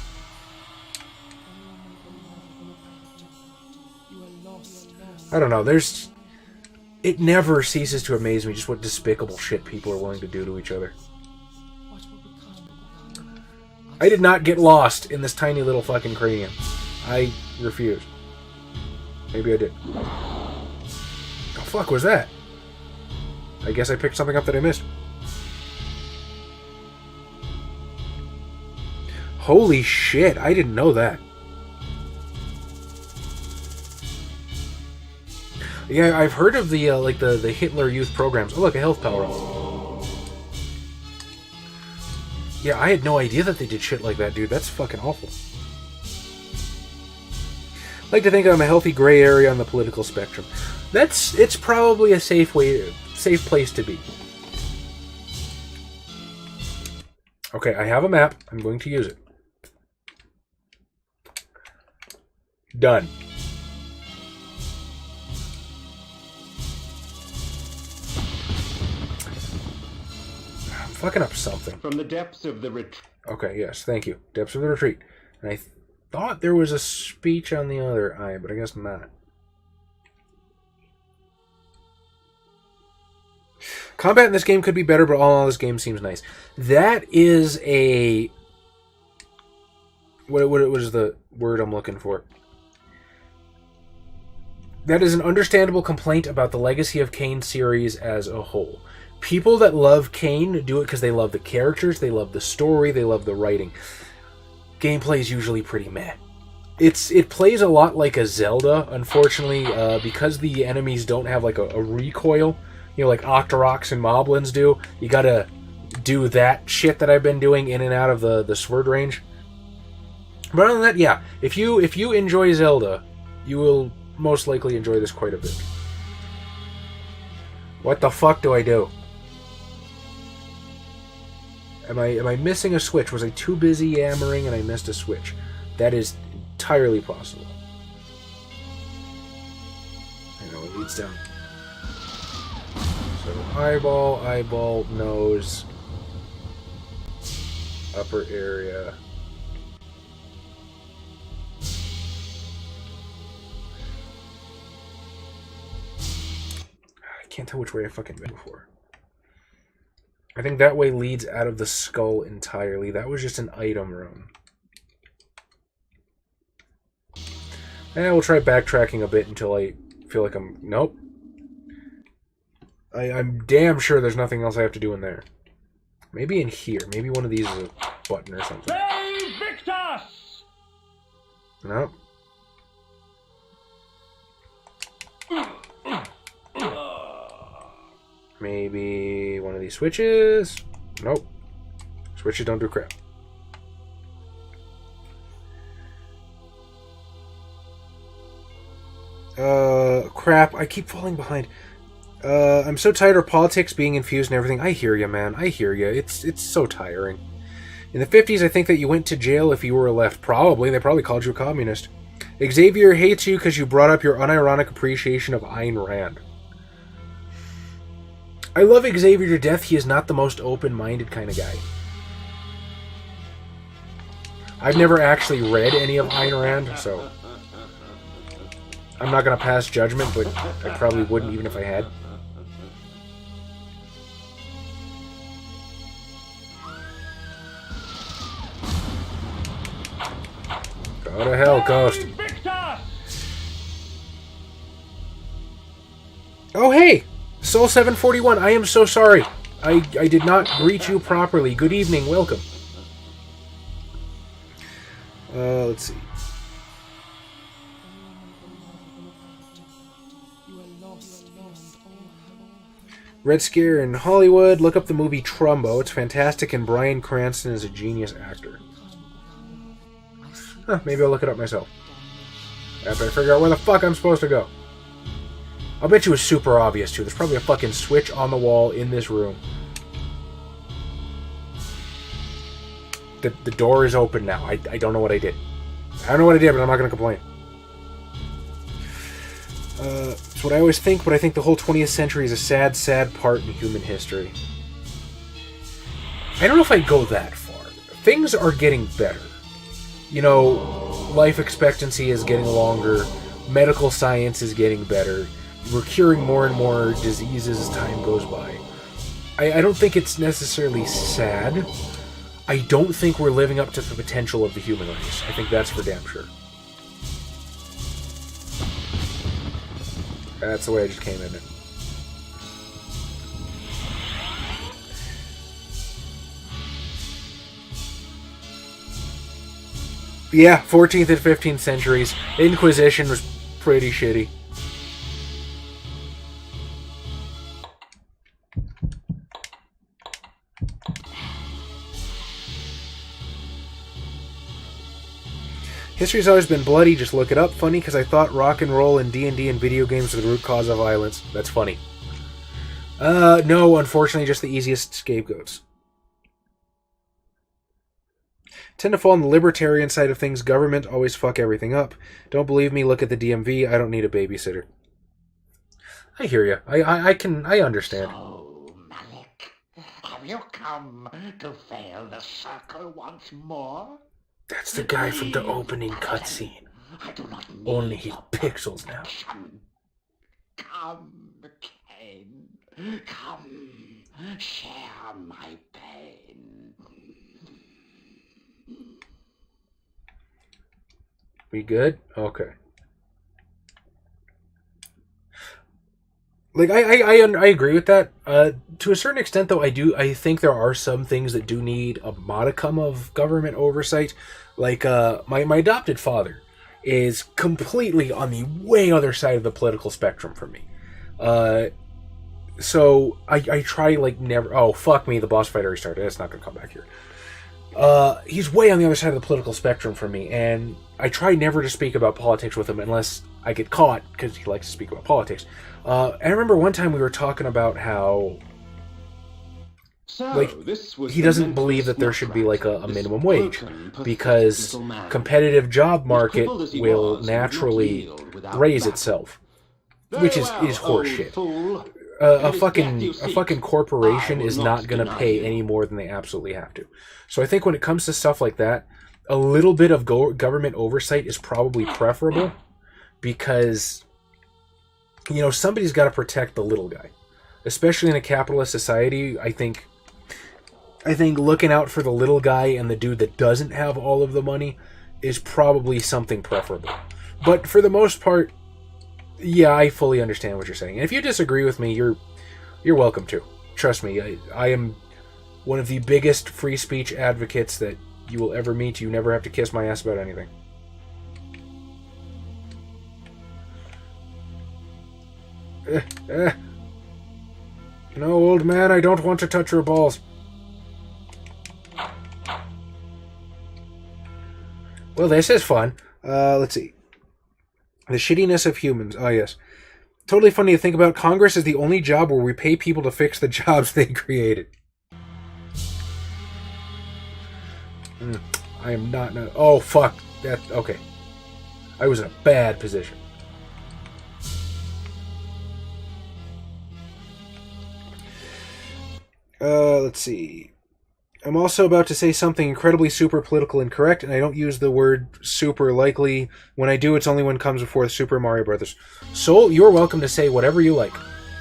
I don't know. It never ceases to amaze me just what despicable shit people are willing to do to each other. I did not get lost in this tiny little fucking cranium. I refuse. Maybe I did. The fuck was that? I guess I picked something up that I missed. Holy shit, I didn't know that. Yeah, I've heard of the like the Hitler Youth programs. Oh, look, a health power-up. Yeah, I had no idea that they did shit like that, dude. That's fucking awful. I like to think I'm a healthy gray area on the political spectrum. It's probably a safe place to be. Okay, I have a map. I'm going to use it. Done. I'm fucking up something. From the depths of the retreat. Okay, yes, thank you. Depths of the retreat. And I thought there was a speech on the other eye, but I guess not. Combat in this game could be better, but all in all, this game seems nice. That is a... What is the word I'm looking for? That is an understandable complaint about the Legacy of Kain series as a whole. People that love Kain do it because they love the characters, they love the story, they love the writing. Gameplay is usually pretty meh. It plays a lot like a Zelda, unfortunately, because the enemies don't have like a recoil, like Octoroks and Moblins do. You gotta do that shit that I've been doing in and out of the sword range. But other than that, yeah, if you enjoy Zelda, you will most likely enjoy this quite a bit. What the fuck do I do? Am I missing a switch? Was I too busy yammering and I missed a switch? That is entirely possible. I know it leads down. So eyeball, nose, upper area. I can't tell which way I fucking went before. I think that way leads out of the skull entirely. That was just an item room. And we'll try backtracking a bit until I feel like I'm... Nope. I'm damn sure there's nothing else I have to do in there. Maybe in here. Maybe one of these is a button or something. Victus! Nope. Maybe one of these switches. Nope. Switches don't do crap. Crap. I keep falling behind. I'm so tired of politics being infused and everything. I hear you, man. I hear you. It's so tiring. In the 50s, I think that you went to jail if you were left. Probably. They probably called you a communist. Xavier hates you because you brought up your unironic appreciation of Ayn Rand. I love Xavier to death. He is not the most open-minded kind of guy. I've never actually read any of Ayn Rand, so I'm not going to pass judgment, but I probably wouldn't even if I had. Go to hell, Ghost. Oh, hey! Soul 741, I am so sorry. I did not greet you properly. Good evening, welcome. Let's see. Red Scare in Hollywood. Look up the movie Trumbo. It's fantastic, and Bryan Cranston is a genius actor. Huh, maybe I'll look it up myself. After I figure out where the fuck I'm supposed to go. I'll bet you it's super obvious, too. There's probably a fucking switch on the wall in this room. The door is open now. I don't know what I did. I don't know what I did, but I'm not going to complain. It's what I always think, but I think the whole 20th century is a sad, sad part in human history. I don't know if I'd go that far. Things are getting better. You know, life expectancy is getting longer. Medical science is getting better. We're curing more and more diseases as time goes by. I don't think it's necessarily sad. I don't think we're living up to the potential of the human race. I think that's for damn sure. That's the way I just came in it. Yeah, 14th and 15th centuries. Inquisition was pretty shitty. History's always been bloody, just look it up. Funny, because I thought rock and roll and D&D and video games were the root cause of violence. That's funny. No, unfortunately, just the easiest scapegoats. Tend to fall on the libertarian side of things. Government always fuck everything up. Don't believe me? Look at the DMV. I don't need a babysitter. I hear you. I understand. So, Malik, have you come to fail the circle once more? That's the guy from the opening cutscene. I do not need Only he's your pixels now. protection. Come, Kain. Come, share my pain. We good? Okay. Like, I agree with that. To a certain extent, though, I think there are some things that do need a modicum of government oversight. Like, my adopted father is completely on the way other side of the political spectrum from me. So I try, like, never... Oh, fuck me, the boss fight already started. It's not going to come back here. He's way on the other side of the political spectrum from me, and I try never to speak about politics with him unless I get caught, because he likes to speak about politics. And I remember one time we were talking about how... Like, he doesn't believe that there should be, like, a minimum wage, because competitive job market will naturally raise itself, which is horseshit. A fucking corporation is not going to pay any more than they absolutely have to. So I think when it comes to stuff like that, a little bit of government oversight is probably preferable, because, you know, somebody's got to protect the little guy. Especially in a capitalist society, I think looking out for the little guy and the dude that doesn't have all of the money is probably something preferable. But for the most part, yeah, I fully understand what you're saying. And if you disagree with me, you're welcome to. Trust me, I am one of the biggest free speech advocates that you will ever meet. You never have to kiss my ass about anything. No, old man, I don't want to touch your balls. Well, this is fun. Let's see. The shittiness of humans. Oh, yes. Totally funny to think about. Congress is the only job where we pay people to fix the jobs they created. I am not... Oh, fuck. That... Okay. I was in a bad position. Let's see. I'm also about to say something incredibly super political incorrect, and I don't use the word super likely. When I do, it's only when it comes before Super Mario Brothers. Soul, you're welcome to say whatever you like.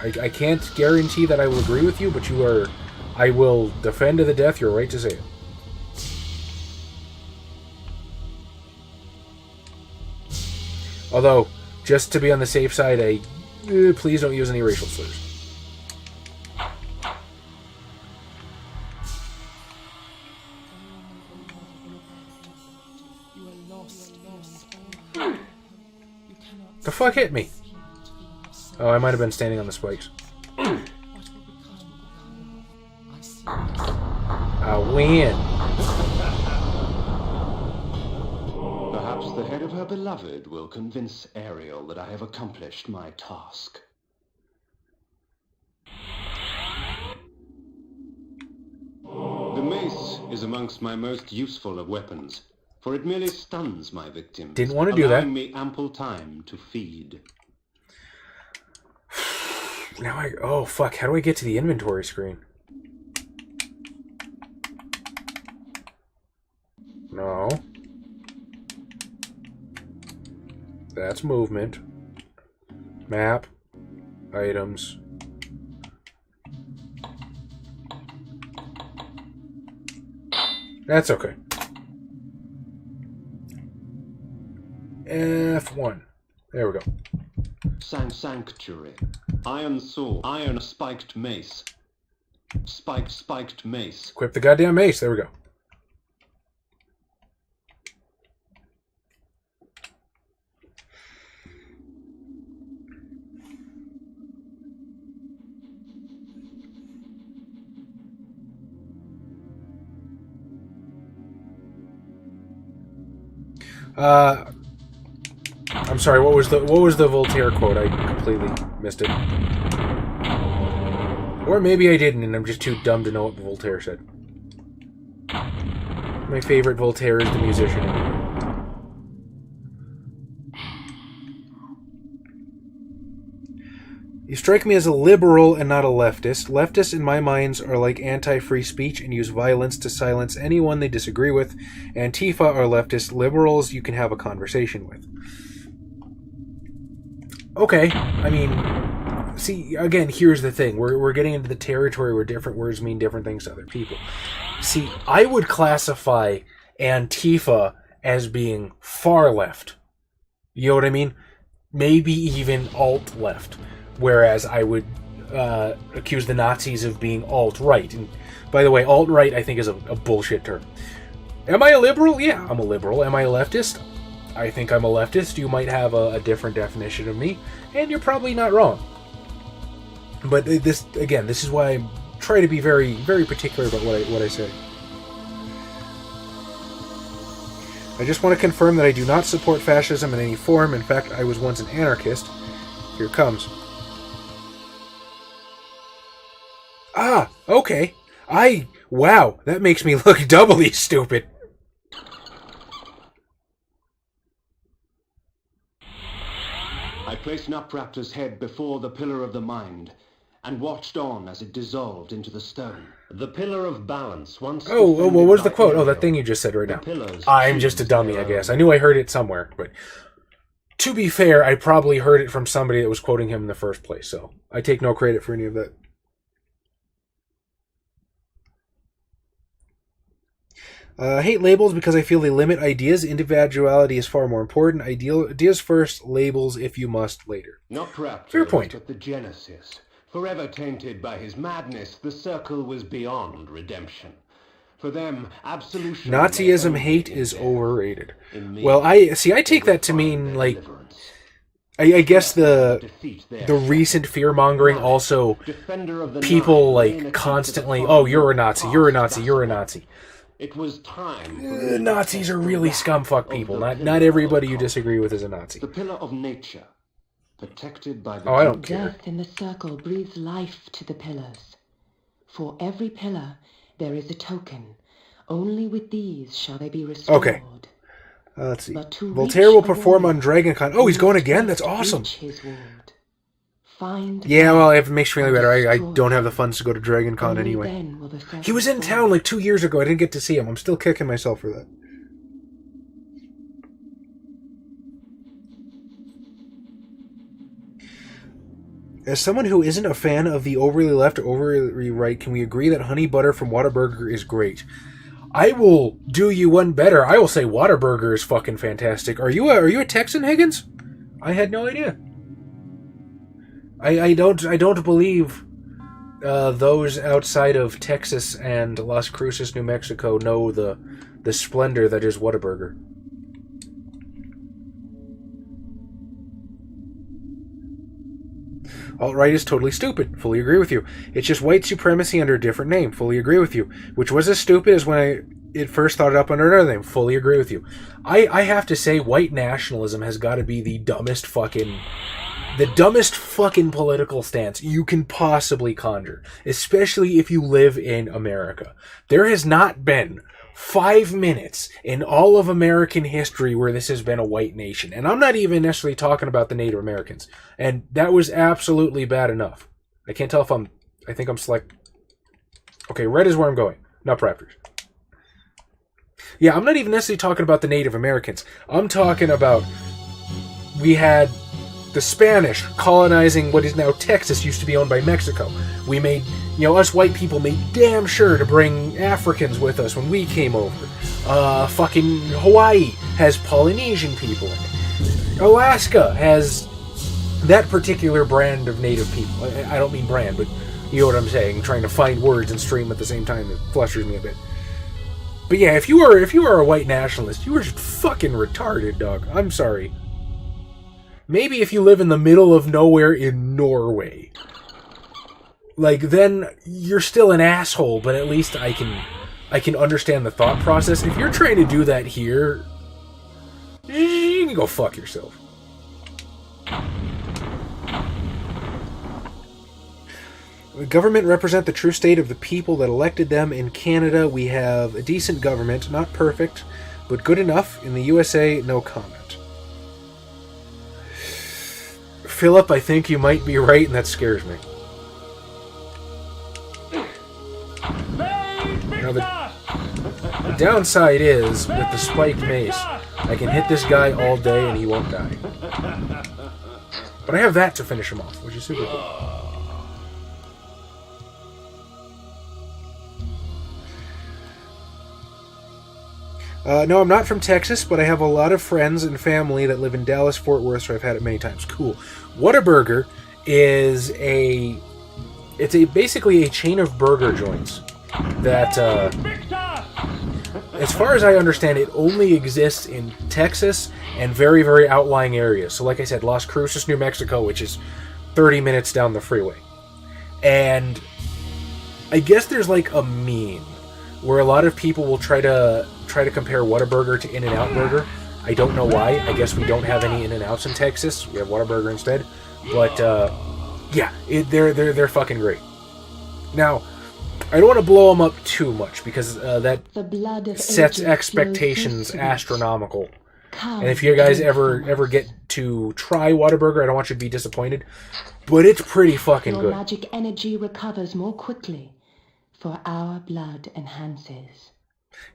I can't guarantee that I will agree with you, but you are... I will defend to the death your right to say it. Although, just to be on the safe side, please don't use any racial slurs. The fuck hit me? Oh, I might have been standing on the spikes. I win. Perhaps the head of her beloved will convince Ariel that I have accomplished my task. The mace is amongst my most useful of weapons, for it merely stuns my victims, didn't want to do that. Allowing me ample time to feed. Now oh fuck, how do I get to the inventory screen? No. That's movement. Map. Items. That's okay. F1. There we go. Sanctuary. Iron sword. Iron spiked mace. Spiked mace. Equip the goddamn mace. There we go. I'm sorry, what was the Voltaire quote? I completely missed it. Or maybe I didn't, and I'm just too dumb to know what Voltaire said. My favorite Voltaire is the musician. You strike me as a liberal and not a leftist. Leftists, in my minds, are like anti-free speech and use violence to silence anyone they disagree with. Antifa are leftists. Liberals you can have a conversation with. Okay, I mean, see, again, here's the thing. We're getting into the territory where different words mean different things to other people. See, I would classify Antifa as being far left. You know what I mean? Maybe even alt-left. whereas I would accuse the Nazis of being alt-right. And by the way, alt-right I think is a bullshit term. Am I a liberal? Yeah, I'm a liberal. Am I a leftist? I think I'm a leftist. You might have a different definition of me, and you're probably not wrong. But this is why I try to be very, very particular about what I say. I just want to confirm that I do not support fascism in any form. In fact, I was once an anarchist. Here it comes. Ah, okay. Wow, that makes me look doubly stupid. I placed Nupraptor's head before the Pillar of the Mind, and watched on as it dissolved into the stone. The Pillar of Balance once... Oh, what was the quote? Oh, that thing you just said right now. I'm just a dummy, I guess. I knew I heard it somewhere, but... To be fair, I probably heard it from somebody that was quoting him in the first place, so I take no credit for any of that. I hate labels because I feel they limit ideas. Individuality is far more important. Ideas first, labels if you must later. Not Raptor, fair point. But the Genesis. Forever tainted by his madness, the circle was beyond redemption. For them, absolution... Nazism hate is overrated. Well, I take that to mean, like... I guess the recent fear-mongering also... People, like, constantly... Oh, you're a Nazi, you're a Nazi, you're a Nazi. It was time. Nazis are really scumfuck people. Not everybody you disagree with is a Nazi. The pillar of nature, protected by the... Oh, I don't care. Death in the circle breathes life to the pillars. For every pillar, there is a token. Only with these shall they be restored. Okay. Let's see. Voltaire will perform on DragonCon. Oh, he's going again? That's awesome. Yeah, well, it makes me feel better. I don't have the funds to go to DragonCon anyway. He was in town like 2 years ago. I didn't get to see him. I'm still kicking myself for that. As someone who isn't a fan of the overly left or overly right, can we agree that honey butter from Whataburger is great? I will do you one better. I will say Whataburger is fucking fantastic. Are you a Texan, Higgins? I had no idea. I don't believe those outside of Texas and Las Cruces, New Mexico, know the splendor that is Whataburger. Alt-right is totally stupid. Fully agree with you. It's just white supremacy under a different name. Fully agree with you. Which was as stupid as when it first thought it up under another name. Fully agree with you. I have to say, white nationalism has got to be the dumbest fucking political stance you can possibly conjure. Especially if you live in America. There has not been 5 minutes in all of American history where this has been a white nation. And I'm not even necessarily talking about the Native Americans. And that was absolutely bad enough. I can't tell if I think I'm select. Okay, red is where I'm going. Not Raptors. Yeah, I'm not even necessarily talking about the Native Americans. I'm talking about we had the Spanish colonizing what is now Texas, used to be owned by Mexico. We made, us white people made damn sure to bring Africans with us when we came over. Fucking Hawaii has Polynesian people in it. Alaska has that particular brand of native people. I don't mean brand, but you know what I'm saying. I'm trying to find words and stream at the same time. It flusters me a bit. But yeah, if you are a white nationalist, you are just fucking retarded, dog. I'm sorry. Maybe if you live in the middle of nowhere in Norway. Like, then you're still an asshole, but at least I can understand the thought process. If you're trying to do that here, you can go fuck yourself. The government represent the true state of the people that elected them. In Canada, we have a decent government, not perfect, but good enough. In the USA, no comment. Philip, I think you might be right, and that scares me. Now, the downside is, with the spiked mace, I can hit this guy all day and he won't die. But I have that to finish him off, which is super cool. No, I'm not from Texas, but I have a lot of friends and family that live in Dallas, Fort Worth, so I've had it many times. Cool. Whataburger is basically a chain of burger joints that, as far as I understand, it only exists in Texas and very, very outlying areas. So like I said, Las Cruces, New Mexico, which is 30 minutes down the freeway. And I guess there's like a meme where a lot of people will try to compare Whataburger to In-N-Out Burger. I don't know why. I guess we don't have any In-N-Outs in Texas. We have Whataburger instead. But yeah, they're fucking great. Now, I don't want to blow them up too much because that sets expectations astronomical. And if you guys ever get to try Whataburger, I don't want you to be disappointed. But it's pretty fucking good. Your magic energy recovers more quickly, for our blood enhances.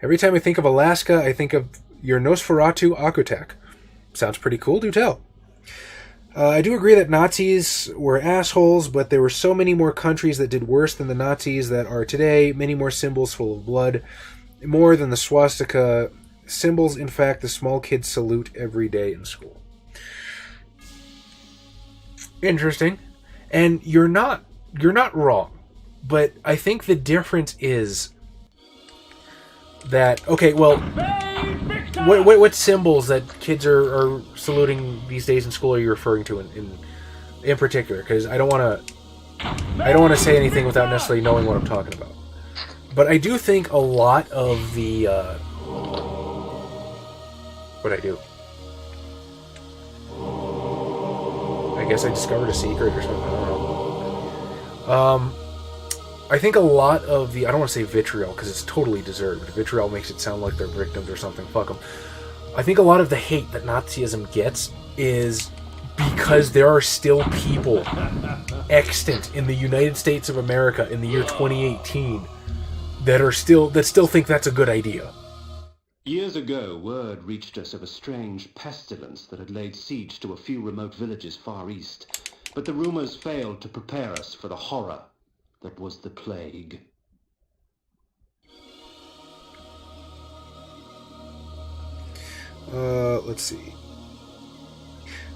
Every time I think of Alaska, I think of your Nosferatu Akutak. Sounds pretty cool, do tell. I do agree that Nazis were assholes, but there were so many more countries that did worse than the Nazis that are today, many more symbols full of blood, more than the swastika symbols. In fact, the small kids salute every day in school. Interesting. And you're not wrong, but I think the difference is that, okay, well, what symbols that kids are saluting these days in school are you referring to in particular? Because I don't want to say anything without necessarily knowing what I'm talking about. But I do think a lot of the what I do. I guess I discovered a secret or something. I don't know. I think a lot of the... I don't want to say vitriol, because it's totally deserved. Vitriol makes it sound like they're victims or something. Fuck them. I think a lot of the hate that Nazism gets is because there are still people extant in the United States of America in the year 2018 that still think that's a good idea. Years ago, word reached us of a strange pestilence that had laid siege to a few remote villages far east. But the rumors failed to prepare us for the horror that was the plague. Let's see.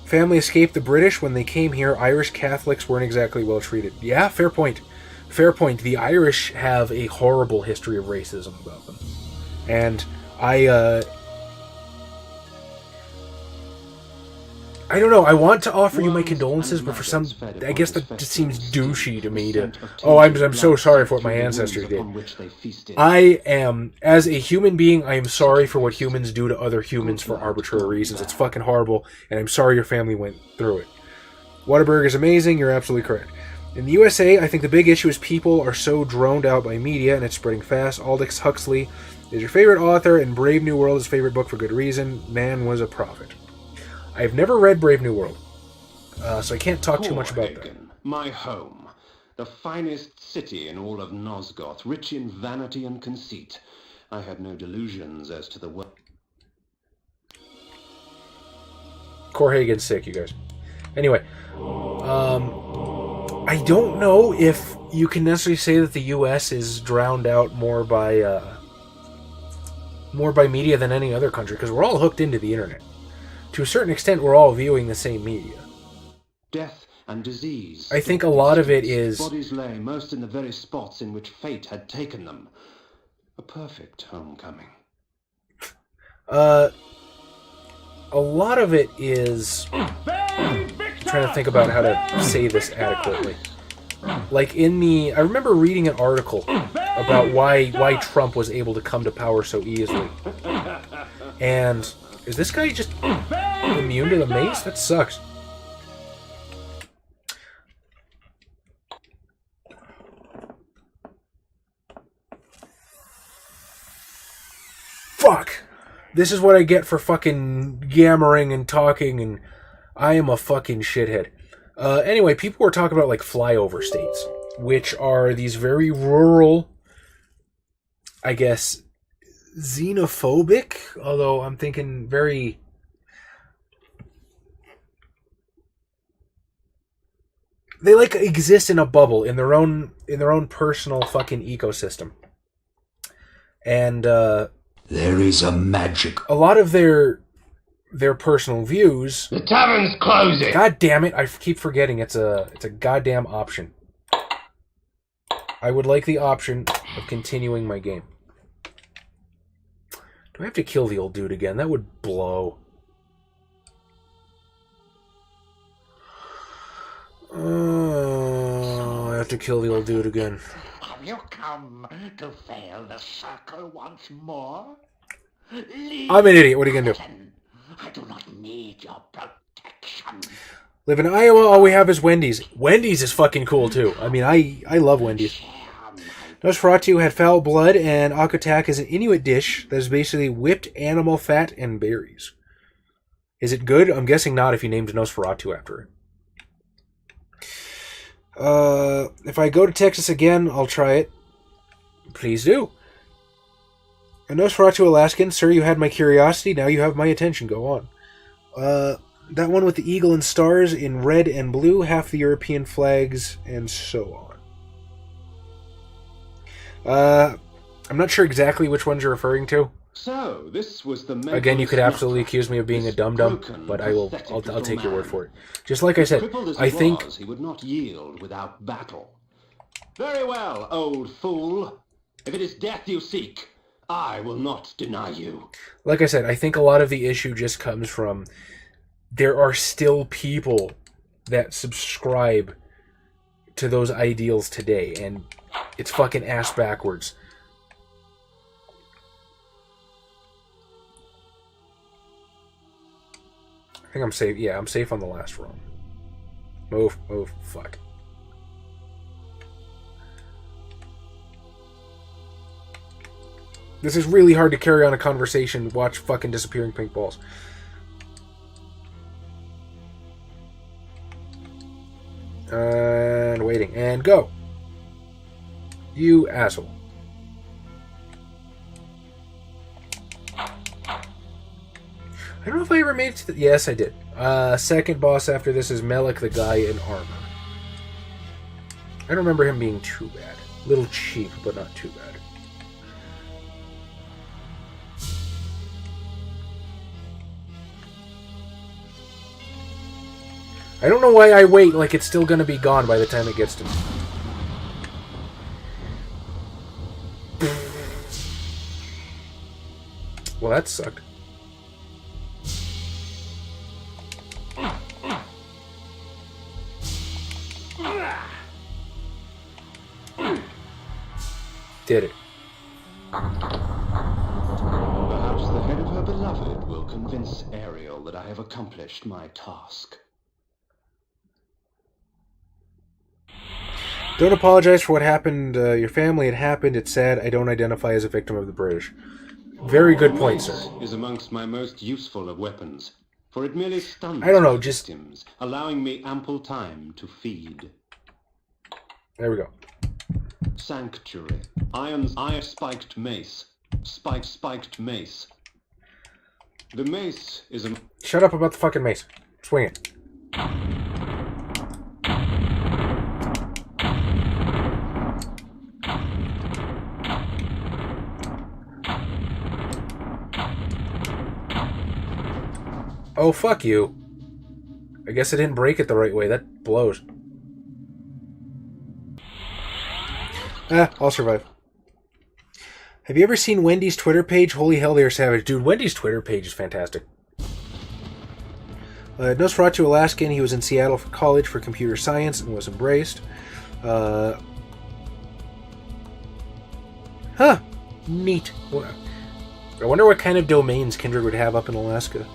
Family escaped the British. When they came here, Irish Catholics weren't exactly well treated. Yeah, fair point. Fair point. The Irish have a horrible history of racism about them. And I don't know. I want to offer you my condolences, but for some, I guess that just seems douchey to me to... Oh, I'm so sorry for what my ancestors did. I am, as a human being, I am sorry for what humans do to other humans for arbitrary reasons. It's fucking horrible, and I'm sorry your family went through it. Whataburger is amazing. You're absolutely correct. In the USA, I think the big issue is people are so droned out by media, and it's spreading fast. Aldous Huxley is your favorite author, and Brave New World is favorite book for good reason. Man was a prophet. I've never read Brave New World, so I can't talk too much about that. My home, the finest city in all of Nosgoth, rich in vanity and conceit. I had no delusions as to the world. Corhagen's sick, you guys. Anyway, I don't know if you can necessarily say that the U.S. is drowned out more by media than any other country, because we're all hooked into the internet. To a certain extent, we're all viewing the same media. Death and disease. I think a lot of it is... Bodies lay most in the very spots in which fate had taken them. A perfect homecoming. A lot of it is... I'm trying to think about how to say this adequately. Like I remember reading an article about why Trump was able to come to power so easily. And... is this guy just immune to the mace? That sucks. Fuck! This is what I get for fucking yammering and talking, and I am a fucking shithead. Anyway, people were talking about, like, flyover states, which are these very rural, I guess... xenophobic, although I'm thinking very... they like exist in a bubble in their own personal fucking ecosystem. And there is a magic. A lot of their their personal views. The tavern's closing. God damn it! I keep forgetting it's a goddamn option. I would like the option of continuing my game. Do I have to kill the old dude again? That would blow. Oh, I have to kill the old dude again. Have you come to fail the circle once more? Leave I'm an idiot. What are you gonna do? I do not need your protection. Live in Iowa, all we have is Wendy's. Wendy's is fucking cool, too. I mean, I love Wendy's. Nosferatu had foul blood, and Akutak is an Inuit dish that is basically whipped animal fat and berries. Is it good? I'm guessing not if you named Nosferatu after it. If I go to Texas again, I'll try it. Please do. A Nosferatu Alaskan, sir, you had my curiosity, now you have my attention. Go on. That one with the eagle and stars in red and blue, half the European flags, and so on. I'm not sure exactly which ones you're referring to. So, this was the Again, you could absolutely accuse me of being a dum-dum, but I'll take your word for it. Just like I said, I think... he would not yield without battle. Very well, old fool. If it is death you seek, I will not deny you. Like I said, I think a lot of the issue just comes from... There are still people that subscribe to those ideals today, and it's fucking ass backwards. I think I'm safe. Yeah, I'm safe on the last room. Move, fuck. This is really hard to carry on a conversation. Watch fucking disappearing pink balls. And waiting. And go. You asshole. I don't know if I ever made it to the... Yes, I did. Second boss after this is Melik, the guy in armor. I don't remember him being too bad. A little cheap, but not too bad. I don't know why I wait like it's still going to be gone by the time it gets to me. Well, that sucked. Did it. Perhaps the head of her beloved will convince Ariel that I have accomplished my task. Don't apologize for what happened. Your family had happened. It's sad. I don't identify as a victim of the British. Very good point, sir. Is amongst my most useful of weapons, for it merely stuns I don't know, my just... victims, allowing me ample time to feed. There we go. Sanctuary. Iron spiked mace. Spiked mace. The mace is a... Shut up about the fucking mace. Swing it. Oh, fuck you. I guess I didn't break it the right way. That blows. I'll survive. Have you ever seen Wendy's Twitter page? Holy hell, they are savage. Dude, Wendy's Twitter page is fantastic. Nosferatu Alaskan, he was in Seattle for college for computer science and was embraced. Huh. Neat. I wonder what kind of domains Kindred would have up in Alaska.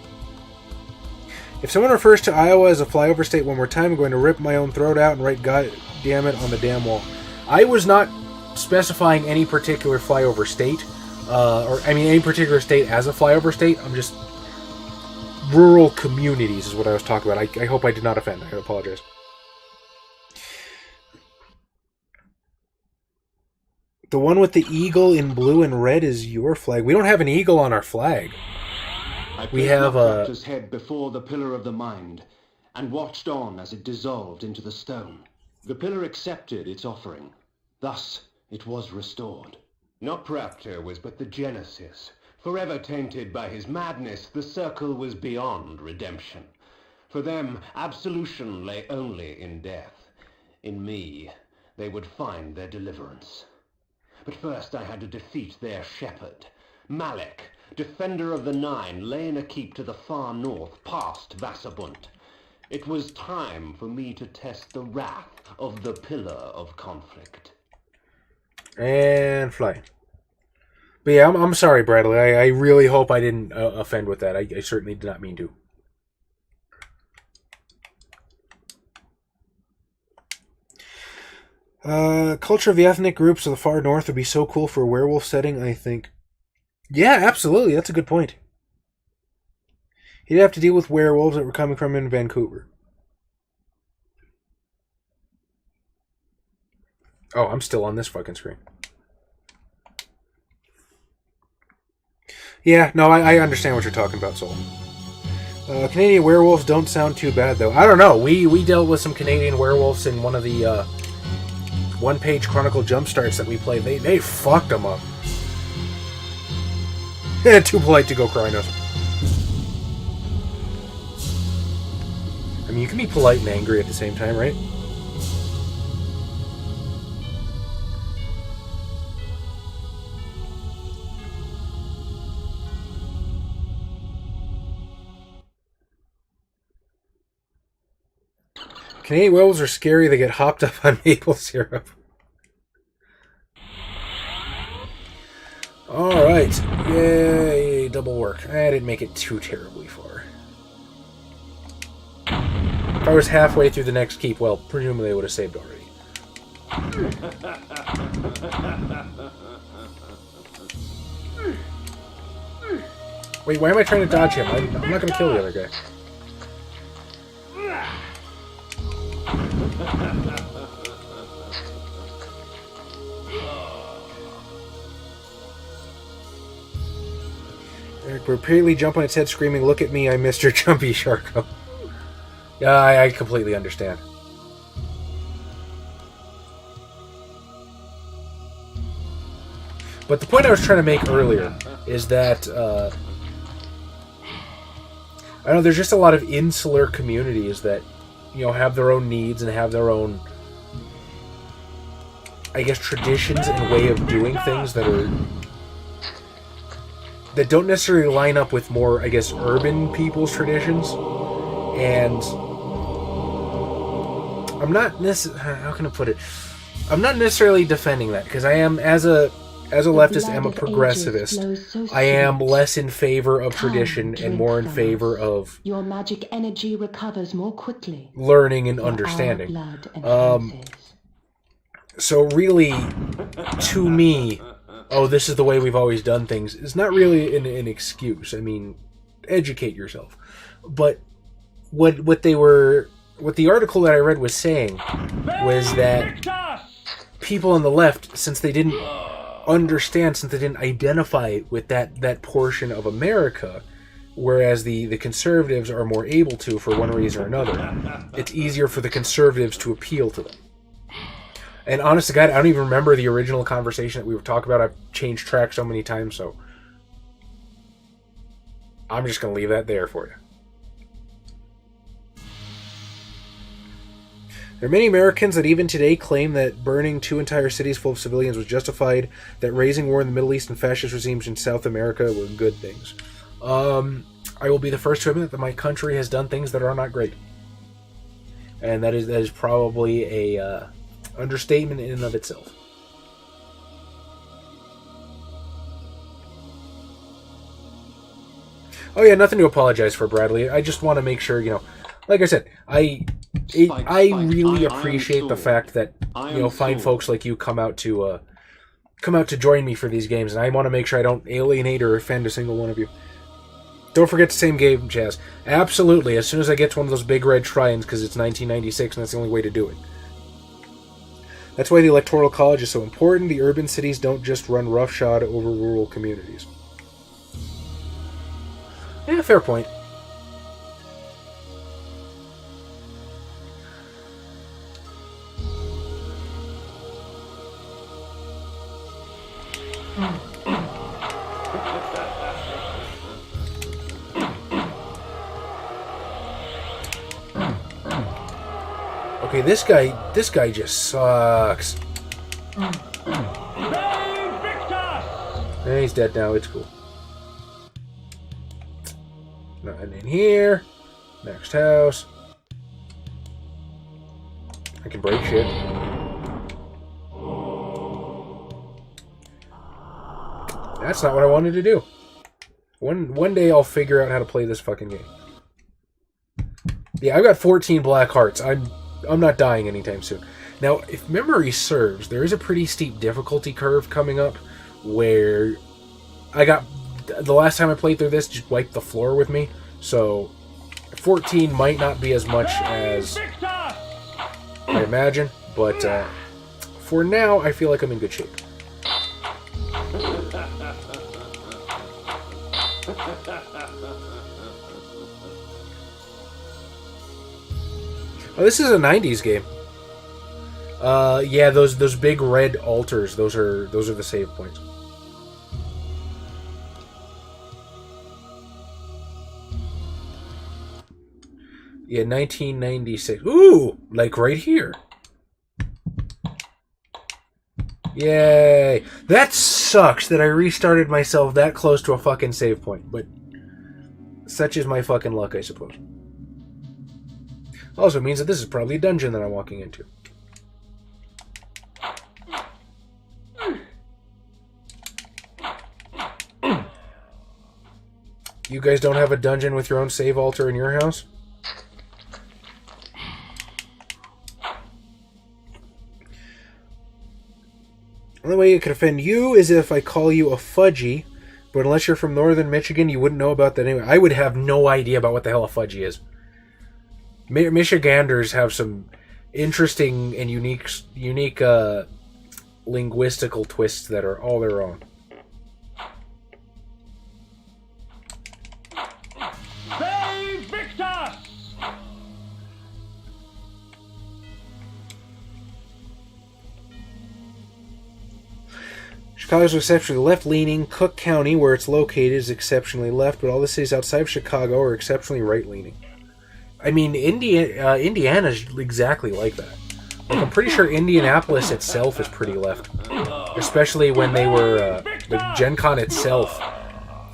If someone refers to Iowa as a flyover state one more time, I'm going to rip my own throat out and write "God damn it" on the damn wall. I was not specifying any particular flyover state, any particular state as a flyover state. I'm just... Rural communities is what I was talking about. I hope I did not offend. I apologize. The one with the eagle in blue and red is your flag. We don't have an eagle on our flag. We have a... his head before the pillar of the mind, and watched on as it dissolved into the stone. The pillar accepted its offering. Thus, it was restored. Not Raptor was but the genesis, Forever tainted by his madness, the circle was beyond redemption. For them, absolution lay only in death. In me, they would find their deliverance. But first I had to defeat their shepherd. Malek, defender of the Nine, lay in a keep to the far north, past Vasabunt. It was time for me to test the wrath of the Pillar of Conflict. And fly. But yeah, I'm sorry, Bradley. I really hope I didn't offend with that. I certainly did not mean to. Culture of the ethnic groups of the far north would be so cool for a werewolf setting, I think. Yeah, absolutely. That's a good point. He'd have to deal with werewolves that were coming from in Vancouver. Oh, I'm still on this fucking screen. Yeah, no, I understand what you're talking about, Soul. Canadian werewolves don't sound too bad, though. I don't know. We dealt with some Canadian werewolves in one of the one-page Chronicle Jumpstarts that we played. They fucked them up. Too polite to go cry, no. I mean, you can be polite and angry at the same time, right? Canadian werewolves are scary. They get hopped up on maple syrup. Alright. Yay, double work. I didn't make it too terribly far. If I was halfway through the next keep, well, presumably I would have saved already. Wait, why am I trying to dodge him? I'm not going to kill the other guy. Eric repeatedly jump on its head screaming, "Look at me, I'm Mr. Jumpy Sharko." Yeah, I completely understand. But the point I was trying to make earlier is that I don't know, there's just a lot of insular communities that, you know, have their own needs and have their own, I guess, traditions and way of doing things that don't necessarily line up with more, I guess, urban people's traditions. And I'm not how can I put it? I'm not necessarily defending that, because I am, as a leftist, I'm a progressivist. I am less in favor of tradition and more in favor of your magic energy recovers more quickly, learning and understanding. So really, to me, oh, this is the way we've always done things, is not really an excuse. I mean, educate yourself. But what the article that I read was saying was that people on the left, since they didn't understand, since they didn't identify with that portion of America, whereas the conservatives are more able to for one reason or another, it's easier for the conservatives to appeal to them. And honest to God, I don't even remember the original conversation that we were talking about. I've changed track so many times, so I'm just going to leave that there for you. There are many Americans that even today claim that burning 2 entire cities full of civilians was justified, that raising war in the Middle East and fascist regimes in South America were good things. I will be the first to admit that my country has done things that are not great. And that is probably a understatement in and of itself. Oh yeah, nothing to apologize for, Bradley. I just want to make sure, like I said, I really appreciate the fact that, fine folks like you come out to join me for these games, and I want to make sure I don't alienate or offend a single one of you. Don't forget the same game, Chaz. Absolutely, as soon as I get to one of those big red shrines, because it's 1996 and that's the only way to do it. That's why the Electoral College is so important. The urban cities don't just run roughshod over rural communities. Yeah, fair point. Okay, this guy just sucks. He's dead now. It's cool. Nothing in here. Next house. I can break shit. That's not what I wanted to do. One day I'll figure out how to play this fucking game. Yeah, I've got 14 black hearts. I'm not dying anytime soon. Now, if memory serves, there is a pretty steep difficulty curve coming up where I got... The last time I played through this, just wiped the floor with me. So, 14 might not be as much as I imagine. But for now, I feel like I'm in good shape. Oh, this is a 90s game. Yeah, those big red altars, those are the save points. Yeah, 1996. Ooh, like right here. Yay. That sucks that I restarted myself that close to a fucking save point, but such is my fucking luck, I suppose. Also means that this is probably a dungeon that I'm walking into. You guys don't have a dungeon with your own save altar in your house? The only way it could offend you is if I call you a fudgy, but unless you're from northern Michigan, you wouldn't know about that anyway. I would have no idea about what the hell a fudgy is. Michiganders have some interesting and unique linguistical twists that are all their own. Save Victus! Chicago's exceptionally left-leaning. Cook County, where it's located, is exceptionally left, but all the cities outside of Chicago are exceptionally right-leaning. I mean, Indiana's exactly like that. Like, I'm pretty sure Indianapolis itself is pretty left. Especially when they were, like, Gen Con itself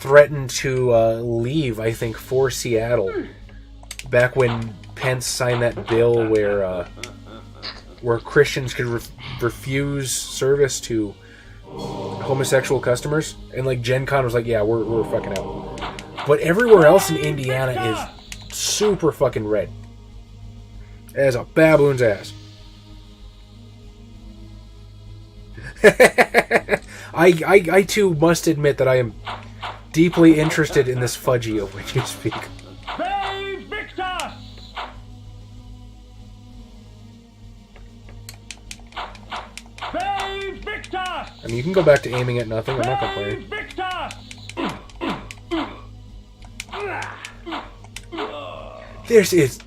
threatened to leave, I think, for Seattle. Back when Pence signed that bill where Christians could refuse service to homosexual customers. And, like, Gen Con was like, yeah, we're fucking out. But everywhere else in Indiana is super fucking red. As a baboon's ass. I too must admit that I am deeply interested in this fudgy of which you speak. Save Victus! Save Victus! I mean, you can go back to aiming at nothing. I'm not complaining. Save Victus! This is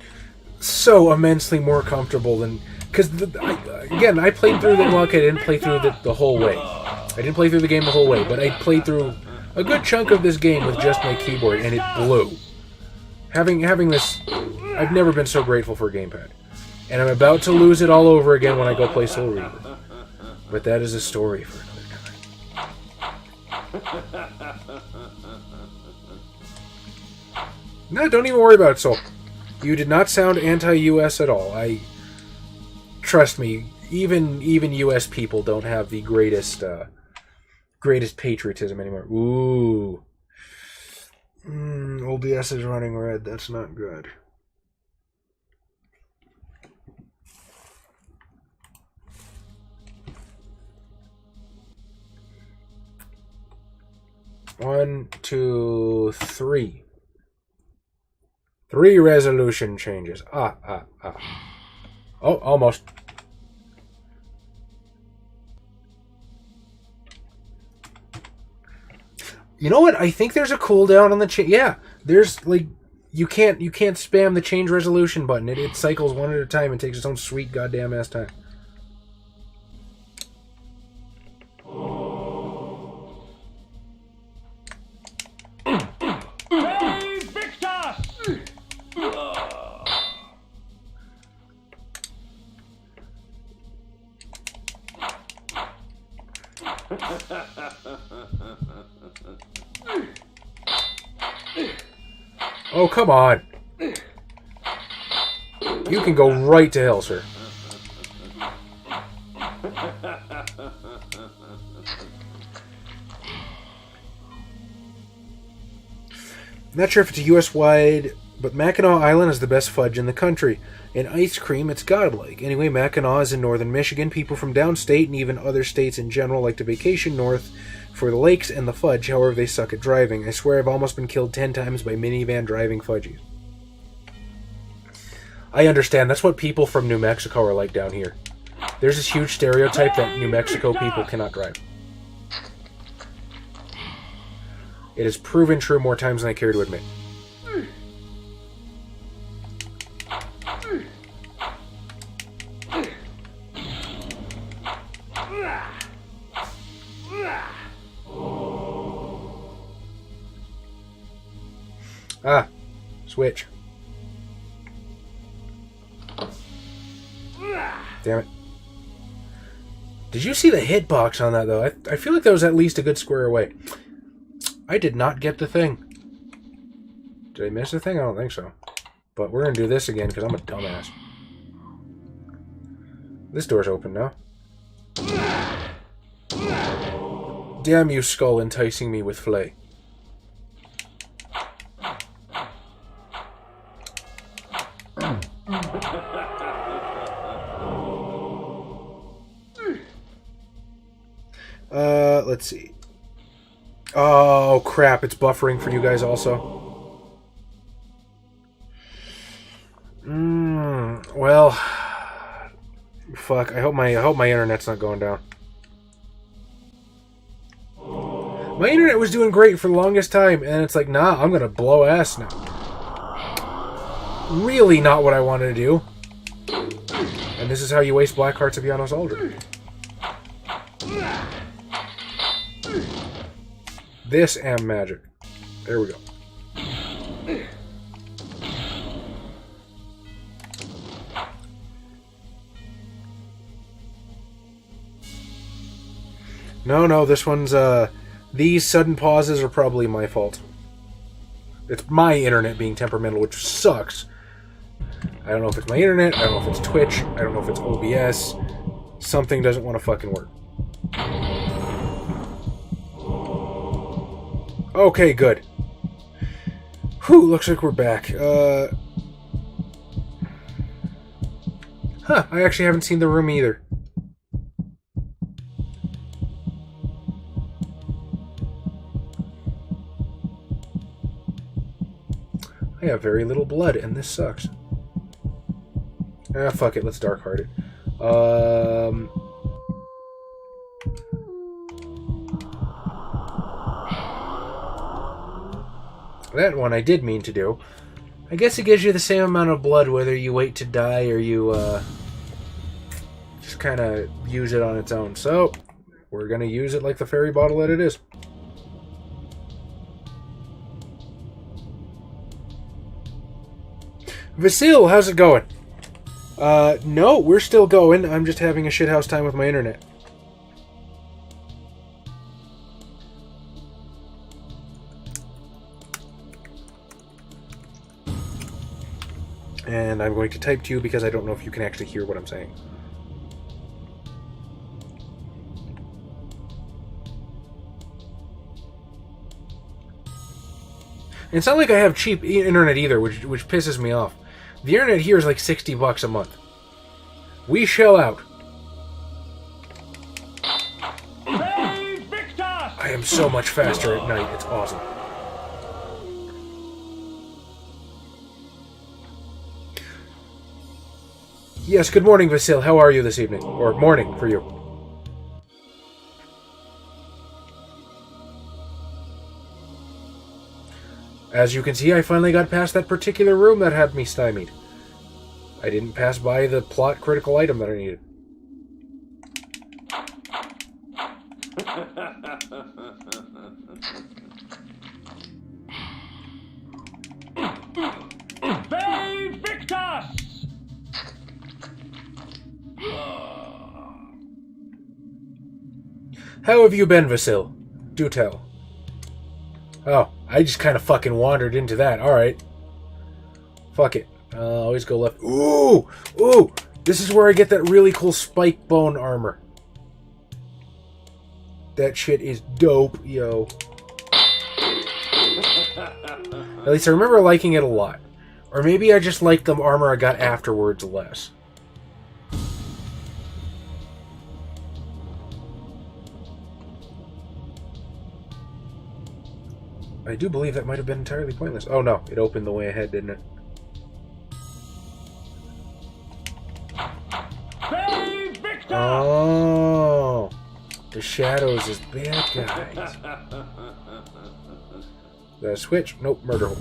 so immensely more comfortable than... Because, again, I played through the... Well, okay, I didn't play through the whole way. I didn't play through the game the whole way, but I played through a good chunk of this game with just my keyboard, and it blew. Having this... I've never been so grateful for a gamepad. And I'm about to lose it all over again when I go play Soul Reaver. But that is a story for another time. No, don't even worry about it, Soul. You did not sound anti-US at all. Trust me, even US people don't have the greatest patriotism anymore. Ooh. OBS is running red. That's not good. One, two, three. 3 resolution changes. Oh, almost. You know what? I think there's a cooldown on the change. Yeah, there's like you can't spam the change resolution button. It cycles one at a time and takes its own sweet goddamn ass time. Oh, come on. You can go right to hell, sir. Not sure if it's a US-wide, but Mackinac Island is the best fudge in the country. In ice cream, it's godlike. Anyway, Mackinac is in northern Michigan. People from downstate and even other states in general like to vacation north for the lakes and the fudge. However, they suck at driving. I swear I've almost been killed 10 times by minivan driving fudgies. I understand. That's what people from New Mexico are like down here. There's this huge stereotype that New Mexico people cannot drive. It has proven true more times than I care to admit. Ah, switch. Damn it. Did you see the hitbox on that, though? I feel like that was at least a good square away. I did not get the thing. Did I miss the thing? I don't think so. But we're going to do this again because I'm a dumbass. This door's open now. Damn you, skull, enticing me with flay. Let's see. Oh, crap. It's buffering for you guys also. Well, fuck. I hope my internet's not going down. My internet was doing great for the longest time, and it's like, nah, I'm gonna blow ass now. Really not what I wanted to do. And this is how you waste Black Hearts of Janos Aldrin. This am magic. There we go. No, this one's, these sudden pauses are probably my fault. It's my internet being temperamental, which sucks. I don't know if it's my internet, I don't know if it's Twitch, I don't know if it's OBS. Something doesn't want to fucking work. Okay, good. Whew, looks like we're back. Huh, I actually haven't seen the room either. I have very little blood, and this sucks. Ah, fuck it, let's dark heart it. That one I did mean to do. I guess it gives you the same amount of blood whether you wait to die or you, just kind of use it on its own. So, we're going to use it like the fairy bottle that it is. Vasil, how's it going? No, we're still going. I'm just having a shithouse time with my internet. And I'm going to type to you because I don't know if you can actually hear what I'm saying. And it's not like I have cheap internet either, which pisses me off. The internet here is like $60 a month. We shell out. I am so much faster at night. It's awesome. Yes, good morning, Vasil. How are you this evening? Or morning for you. As you can see, I finally got past that particular room that had me stymied. I didn't pass by the plot critical item that I needed. Victus! How have you been, Vasil? Do tell. Oh, I just kind of fucking wandered into that. Alright. Fuck it. Always go left. Ooh! Ooh! This is where I get that really cool spike bone armor. That shit is dope, yo. At least I remember liking it a lot. Or maybe I just liked the armor I got afterwards less. I do believe that might have been entirely pointless. Oh no, it opened the way ahead, didn't it? Save Victor! Oh, the shadows is bad guys. The switch? Nope, murder hole.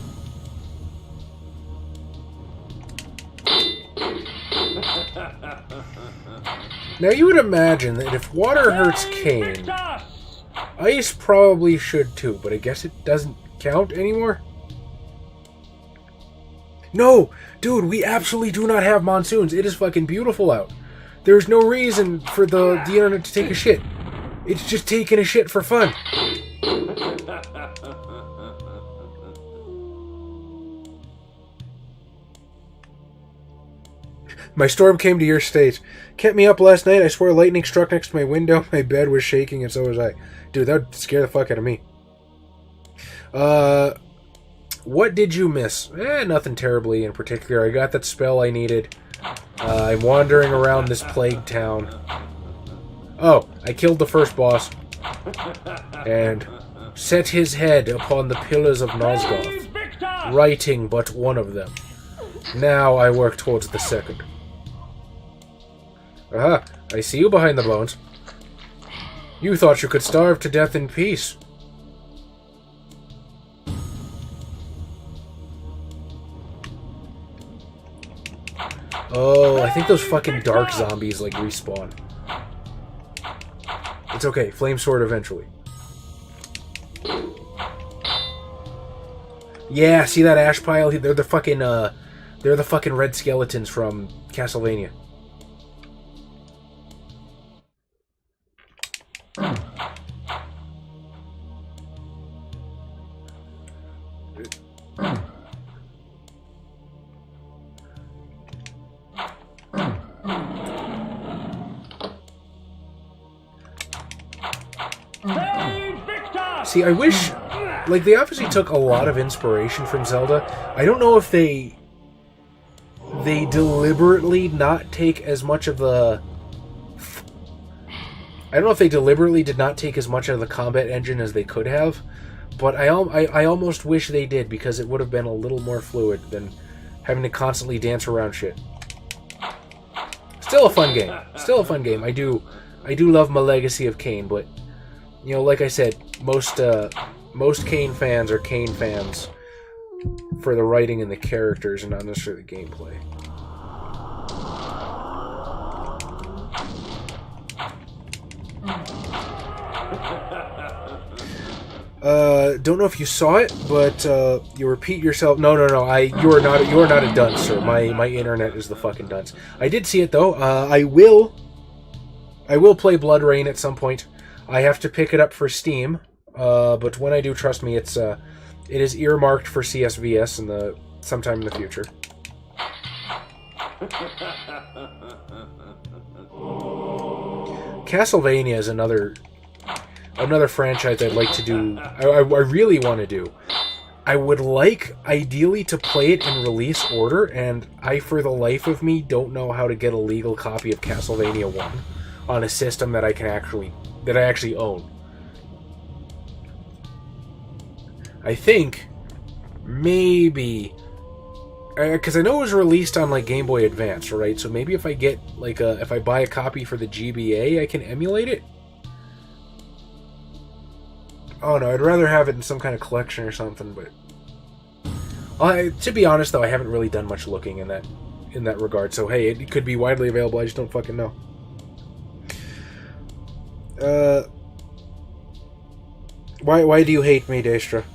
Now you would imagine that if water hurts Kain, Victus! ice probably should too, but I guess it doesn't count anymore? No! Dude, we absolutely do not have monsoons. It is fucking beautiful out. There's no reason for the internet to take a shit. It's just taking a shit for fun. My storm came to your state. Kept me up last night. I swear lightning struck next to my window. My bed was shaking and so was I. Dude, that would scare the fuck out of me. What did you miss? Nothing terribly in particular. I got that spell I needed. I'm wandering around this plague town. Oh, I killed the first boss. And set his head upon the pillars of Nosgoth, Save Victor! writing but one of them. Now I work towards the second. Aha, I see you behind the bones. You thought you could starve to death in peace. Oh, I think those fucking dark zombies, like, respawn. It's okay, flame sword eventually. Yeah, see that ash pile? They're the fucking red skeletons from Castlevania. Save Victor! See, I wish... Like, they obviously took a lot of inspiration from Zelda. I don't know if they deliberately not take as much of the... I don't know if they deliberately did not take as much of the combat engine as they could have, but I almost wish they did, because it would have been a little more fluid than having to constantly dance around shit. Still a fun game. Still a fun game. I do love my Legacy of Kain, but, you know, like I said, most Kain fans are Kain fans for the writing and the characters and not necessarily the gameplay. Don't know if you saw it, but you repeat yourself. No. You are not a dunce, sir. My internet is the fucking dunce. I did see it though. I will play Blood Rain at some point. I have to pick it up for Steam, but when I do, trust me, it is earmarked for CSVS sometime in the future. Castlevania is another franchise I'd like to do. I really want to do. I would like, ideally, to play it in release order, and I, for the life of me, don't know how to get a legal copy of Castlevania 1 on a system that I actually own. I think maybe, because I know it was released on like Game Boy Advance, right? So maybe if I get if I buy a copy for the GBA, I can emulate it. Oh no, I'd rather have it in some kind of collection or something. But to be honest, though, I haven't really done much looking in that regard. So hey, it could be widely available. I just don't fucking know. Why do you hate me, Daestra?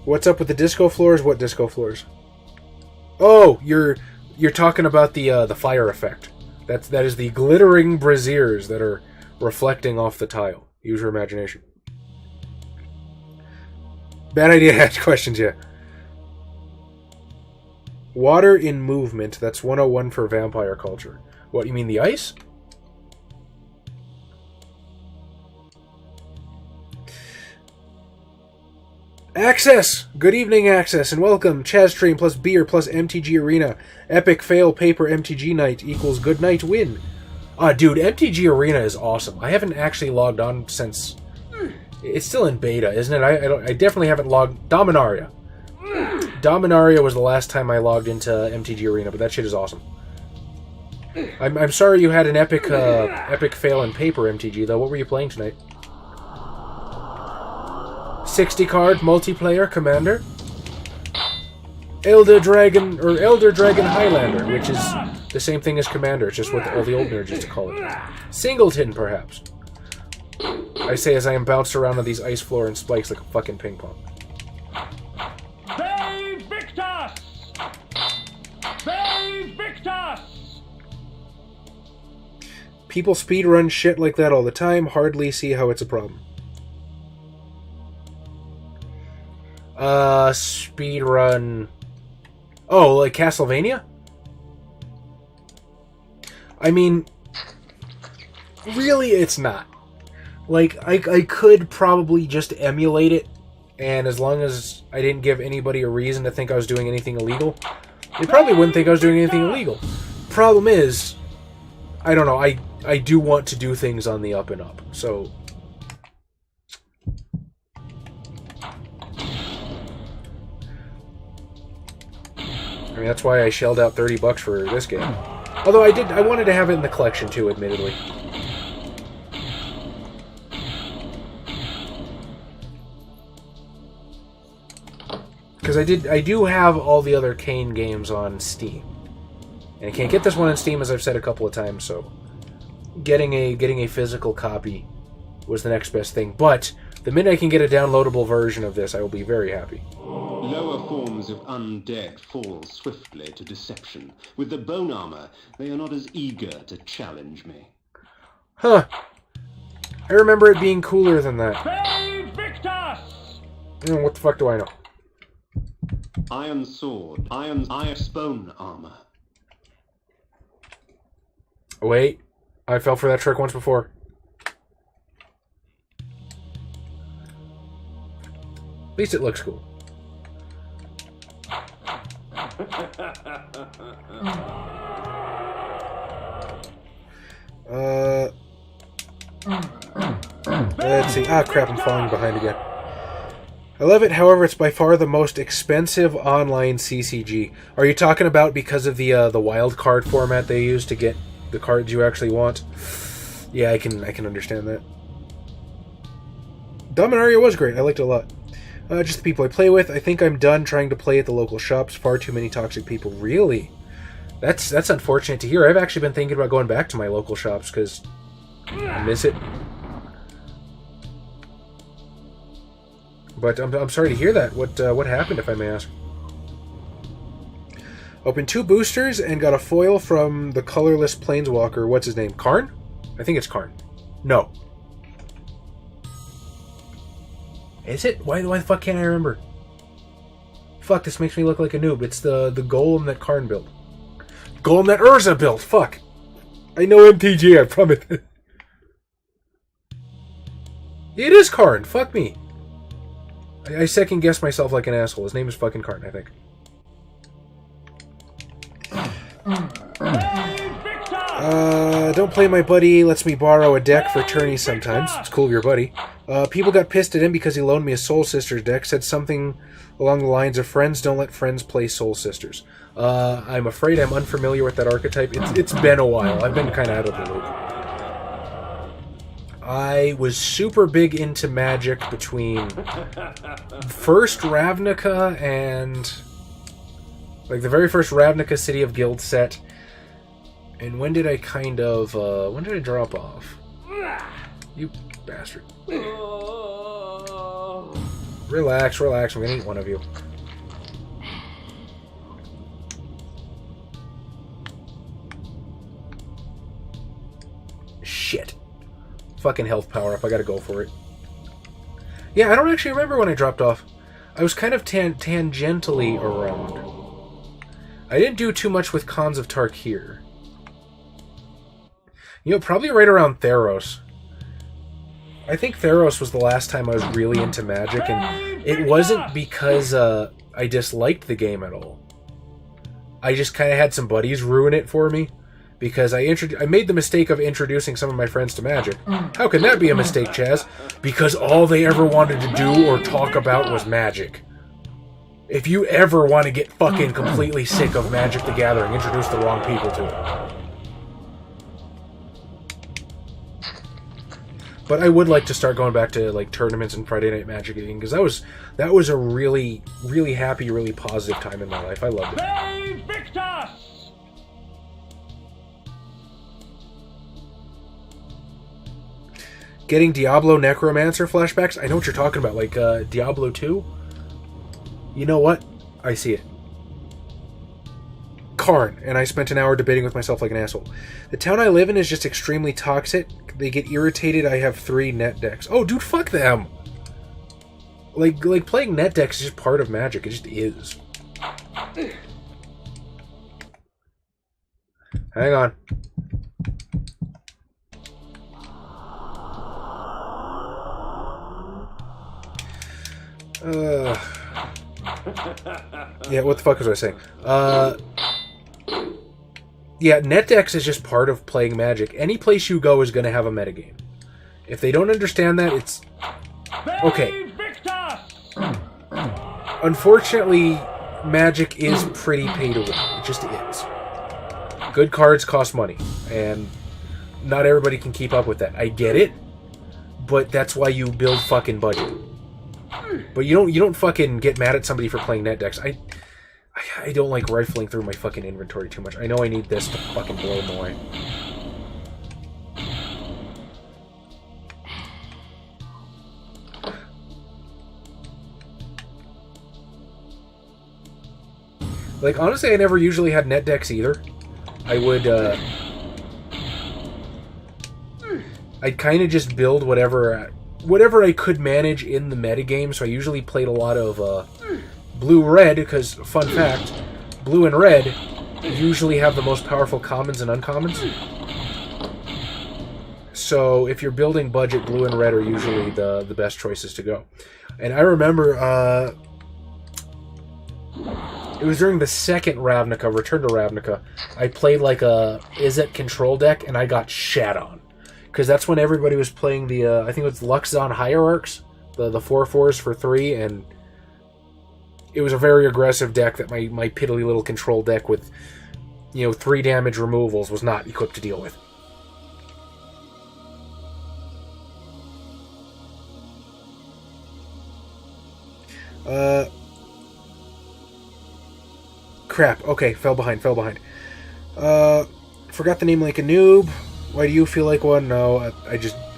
What's up with the disco floors? What disco floors? Oh, you're talking about the fire effect. That is the glittering braziers that are reflecting off the tile. Use your imagination. Bad idea to ask questions, yeah. Water in movement. That's 101 for vampire culture. What, you mean the ice? Access! Good evening, Access, and welcome. Chaz Stream plus beer plus MTG Arena. Epic fail paper MTG night equals good night win. Dude, MTG Arena is awesome. I haven't actually logged on since... It's still in beta, isn't it? I definitely haven't logged... Dominaria. Dominaria was the last time I logged into MTG Arena, but that shit is awesome. I'm sorry you had an epic fail in paper MTG, though. What were you playing tonight? 60-card multiplayer commander, Elder Dragon Highlander, which is the same thing as Commander, it's just what all the old nerds used to call it. Singleton, perhaps. I say as I am bounced around on these ice floor and spikes like a fucking ping pong. They Victus! They Victus! People speedrun shit like that all the time. Hardly see how it's a problem. Speedrun... Oh, like Castlevania? I mean, really, it's not. Like, I could probably just emulate it, and as long as I didn't give anybody a reason to think I was doing anything illegal, they probably wouldn't think I was doing anything illegal. Problem is, I don't know, I do want to do things on the up and up, so... I mean, that's why I shelled out $30 for this game. Although I wanted to have it in the collection too, admittedly. Because I do have all the other Kain games on Steam. And I can't get this one on Steam, as I've said a couple of times, so getting a physical copy was the next best thing. But the minute I can get a downloadable version of this, I will be very happy. Lower forms of undead fall swiftly to deception. With the bone armor, they are not as eager to challenge me. Huh. I remember it being cooler than that. They Victus! What the fuck do I know? Iron sword, iron bone armor. Wait. I fell for that trick once before. At least it looks cool. Let's see. Ah, crap, I'm falling behind again. I love it, however, it's by far the most expensive online CCG. Are you talking about because of the wild card format they use to get the cards you actually want? Yeah, I can understand that. Dominaria was great. I liked it a lot. Just the people I play with. I think I'm done trying to play at the local shops. Far too many toxic people. Really? That's unfortunate to hear. I've actually been thinking about going back to my local shops because I miss it. But I'm sorry to hear that. What happened, if I may ask? Opened 2 boosters and got a foil from the colorless planeswalker. What's his name? Karn? I think it's Karn. No. Is it? Why the fuck can't I remember? Fuck, this makes me look like a noob. It's the golem that Karn built. Golem that Urza built! Fuck! I know MTG, I promise. It is Karn! Fuck me! I second guess myself like an asshole. His name is fucking Karn, I think. Don't play my buddy. Lets me borrow a deck for tourneys sometimes. It's cool of your buddy. People got pissed at him because he loaned me a Soul Sisters deck. Said something along the lines of, friends don't let friends play Soul Sisters. I'm afraid I'm unfamiliar with that archetype. It's been a while. I've been kind of out of the loop. I was super big into Magic between first Ravnica and... like the very first Ravnica City of Guild set. And when did I kind of... when did I drop off? You bastard. Relax, relax. I'm gonna eat one of you. Shit. Fucking health power-up. I gotta go for it. Yeah, I don't actually remember when I dropped off. I was kind of tangentially around. I didn't do too much with Khans of Tarkir. You know, probably right around Theros. I think Theros was the last time I was really into Magic, and it wasn't because I disliked the game at all. I just kind of had some buddies ruin it for me, because I made the mistake of introducing some of my friends to Magic. How can that be a mistake, Chaz? Because all they ever wanted to do or talk about was Magic. If you ever want to get fucking completely sick of Magic the Gathering, introduce the wrong people to it. But I would like to start going back to like tournaments and Friday Night Magic again, because that was a really, really happy, really positive time in my life. I loved it. Brave Victus! Getting Diablo Necromancer flashbacks? I know what you're talking about, like Diablo 2? You know what? I see it. Karn, and I spent an hour debating with myself like an asshole. The town I live in is just extremely toxic. They get irritated. I have 3 net decks. Oh, dude, fuck them! Like playing net decks is just part of Magic. It just is. Hang on. Yeah, what the fuck was I saying? Yeah, net decks is just part of playing Magic. Any place you go is going to have a metagame. If they don't understand that, it's... Okay. Unfortunately, Magic is pretty pay to win. It just is. Good cards cost money, and not everybody can keep up with that. I get it, but that's why you build fucking budget. But you don't fucking get mad at somebody for playing net decks. I don't like rifling through my fucking inventory too much. I know I need this to fucking blow them away. Like, honestly, I never usually had net decks either. I would, I'd kind of just build whatever I could manage in the metagame, so I usually played a lot of, blue-red, because, fun fact, blue and red usually have the most powerful commons and uncommons. So, if you're building budget, blue and red are usually the best choices to go. And I remember, it was during the second Ravnica, Return to Ravnica, I played like a Izzet control deck, and I got shat on. Because that's when everybody was playing the, I think it was Luxon Hierarchs, the 4/4s for 3, and it was a very aggressive deck that my piddly little control deck with, 3 damage removals was not equipped to deal with. Crap. Okay, fell behind. Forgot the name like a noob. Why do you feel like one? No,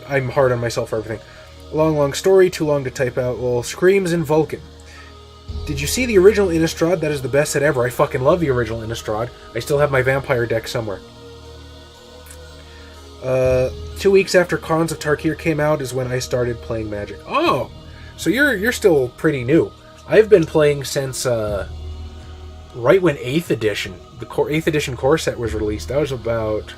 I'm hard on myself for everything. Long story, too long to type out. Well, Screams and Vulcan. Did you see the original Innistrad? That is the best set ever. I fucking love the original Innistrad. I still have my vampire deck somewhere. 2 weeks after Khans of Tarkir came out is when I started playing Magic. Oh! So you're still pretty new. I've been playing since, right when 8th edition, the 8th edition core set was released. That was about...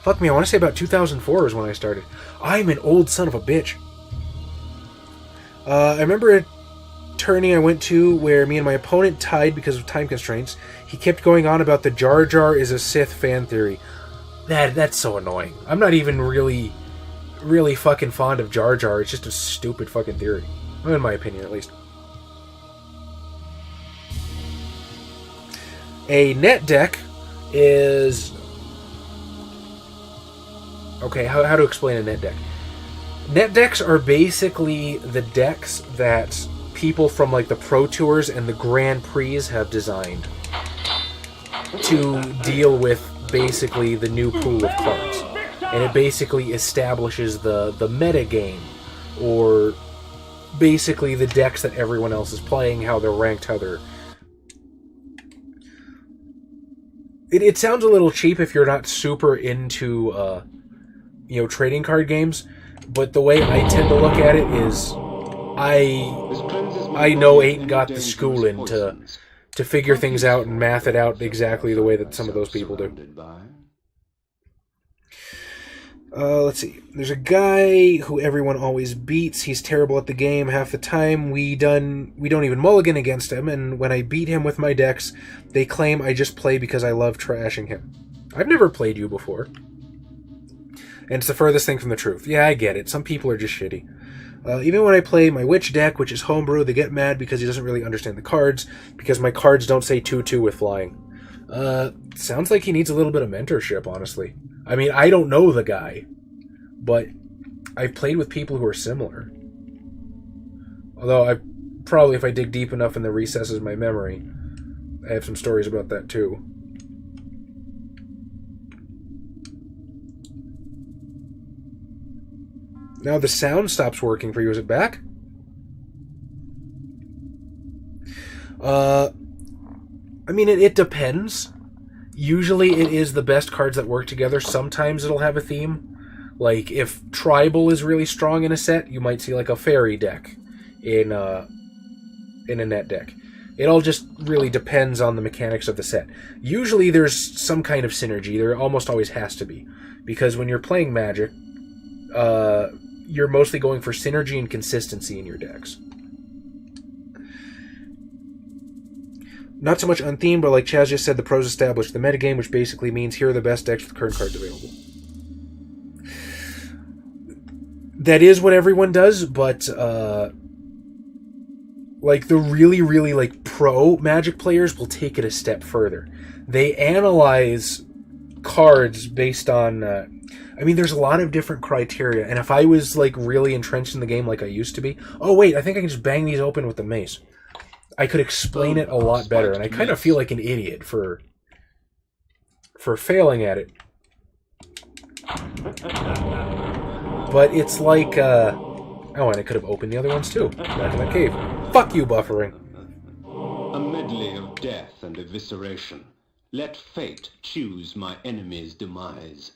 Fuck me, I want to say about 2004 is when I started. I'm an old son of a bitch. I remember a tourney I went to where me and my opponent tied because of time constraints. He kept going on about the Jar Jar is a Sith fan theory. That's so annoying. I'm not even really fucking fond of Jar Jar. It's just a stupid fucking theory. In my opinion, at least. A net deck is... Okay, how to explain a net deck? Net decks are basically the decks that people from like the Pro Tours and the Grand Prix have designed to deal with basically the new pool of cards. And it basically establishes the meta game, or basically the decks that everyone else is playing, how they're ranked, how they're... It sounds a little cheap if you're not super into trading card games, but the way I tend to look at it is I know ain't got the schooling to figure things out and math it out exactly the way that some of those people do. Let's see. There's a guy who everyone always beats. He's terrible at the game half the time. We don't even mulligan against him, and when I beat him with my decks, they claim I just play because I love trashing him. I've never played you before. And it's the furthest thing from the truth. Yeah, I get it. Some people are just shitty. Even when I play my witch deck, which is homebrew, they get mad because he doesn't really understand the cards, because my cards don't say 2/2 with flying. Sounds like he needs a little bit of mentorship, honestly. I mean, I don't know the guy, but I've played with people who are similar. Although, if I dig deep enough in the recesses of my memory, I have some stories about that too. Now the sound stops working for you. Is it back? I mean, it depends. Usually it is the best cards that work together. Sometimes it'll have a theme. Like, if Tribal is really strong in a set, you might see like a Fairy deck in a net deck. It all just really depends on the mechanics of the set. Usually there's some kind of synergy. There almost always has to be. Because when you're playing Magic, you're mostly going for synergy and consistency in your decks. Not so much unthemed, but like Chaz just said, the pros established the metagame, which basically means here are the best decks with current cards available. That is what everyone does, but like the really, really like pro Magic players will take it a step further. They analyze cards based on there's a lot of different criteria, and if I was like really entrenched in the game like I used to be, oh wait, I think I can just bang these open with the mace. I could explain it a lot better, and I kind of feel like an idiot for failing at it. But it's like, and I could have opened the other ones too, back in that cave. Fuck you, buffering. A medley of death and evisceration. Let fate choose my enemy's demise.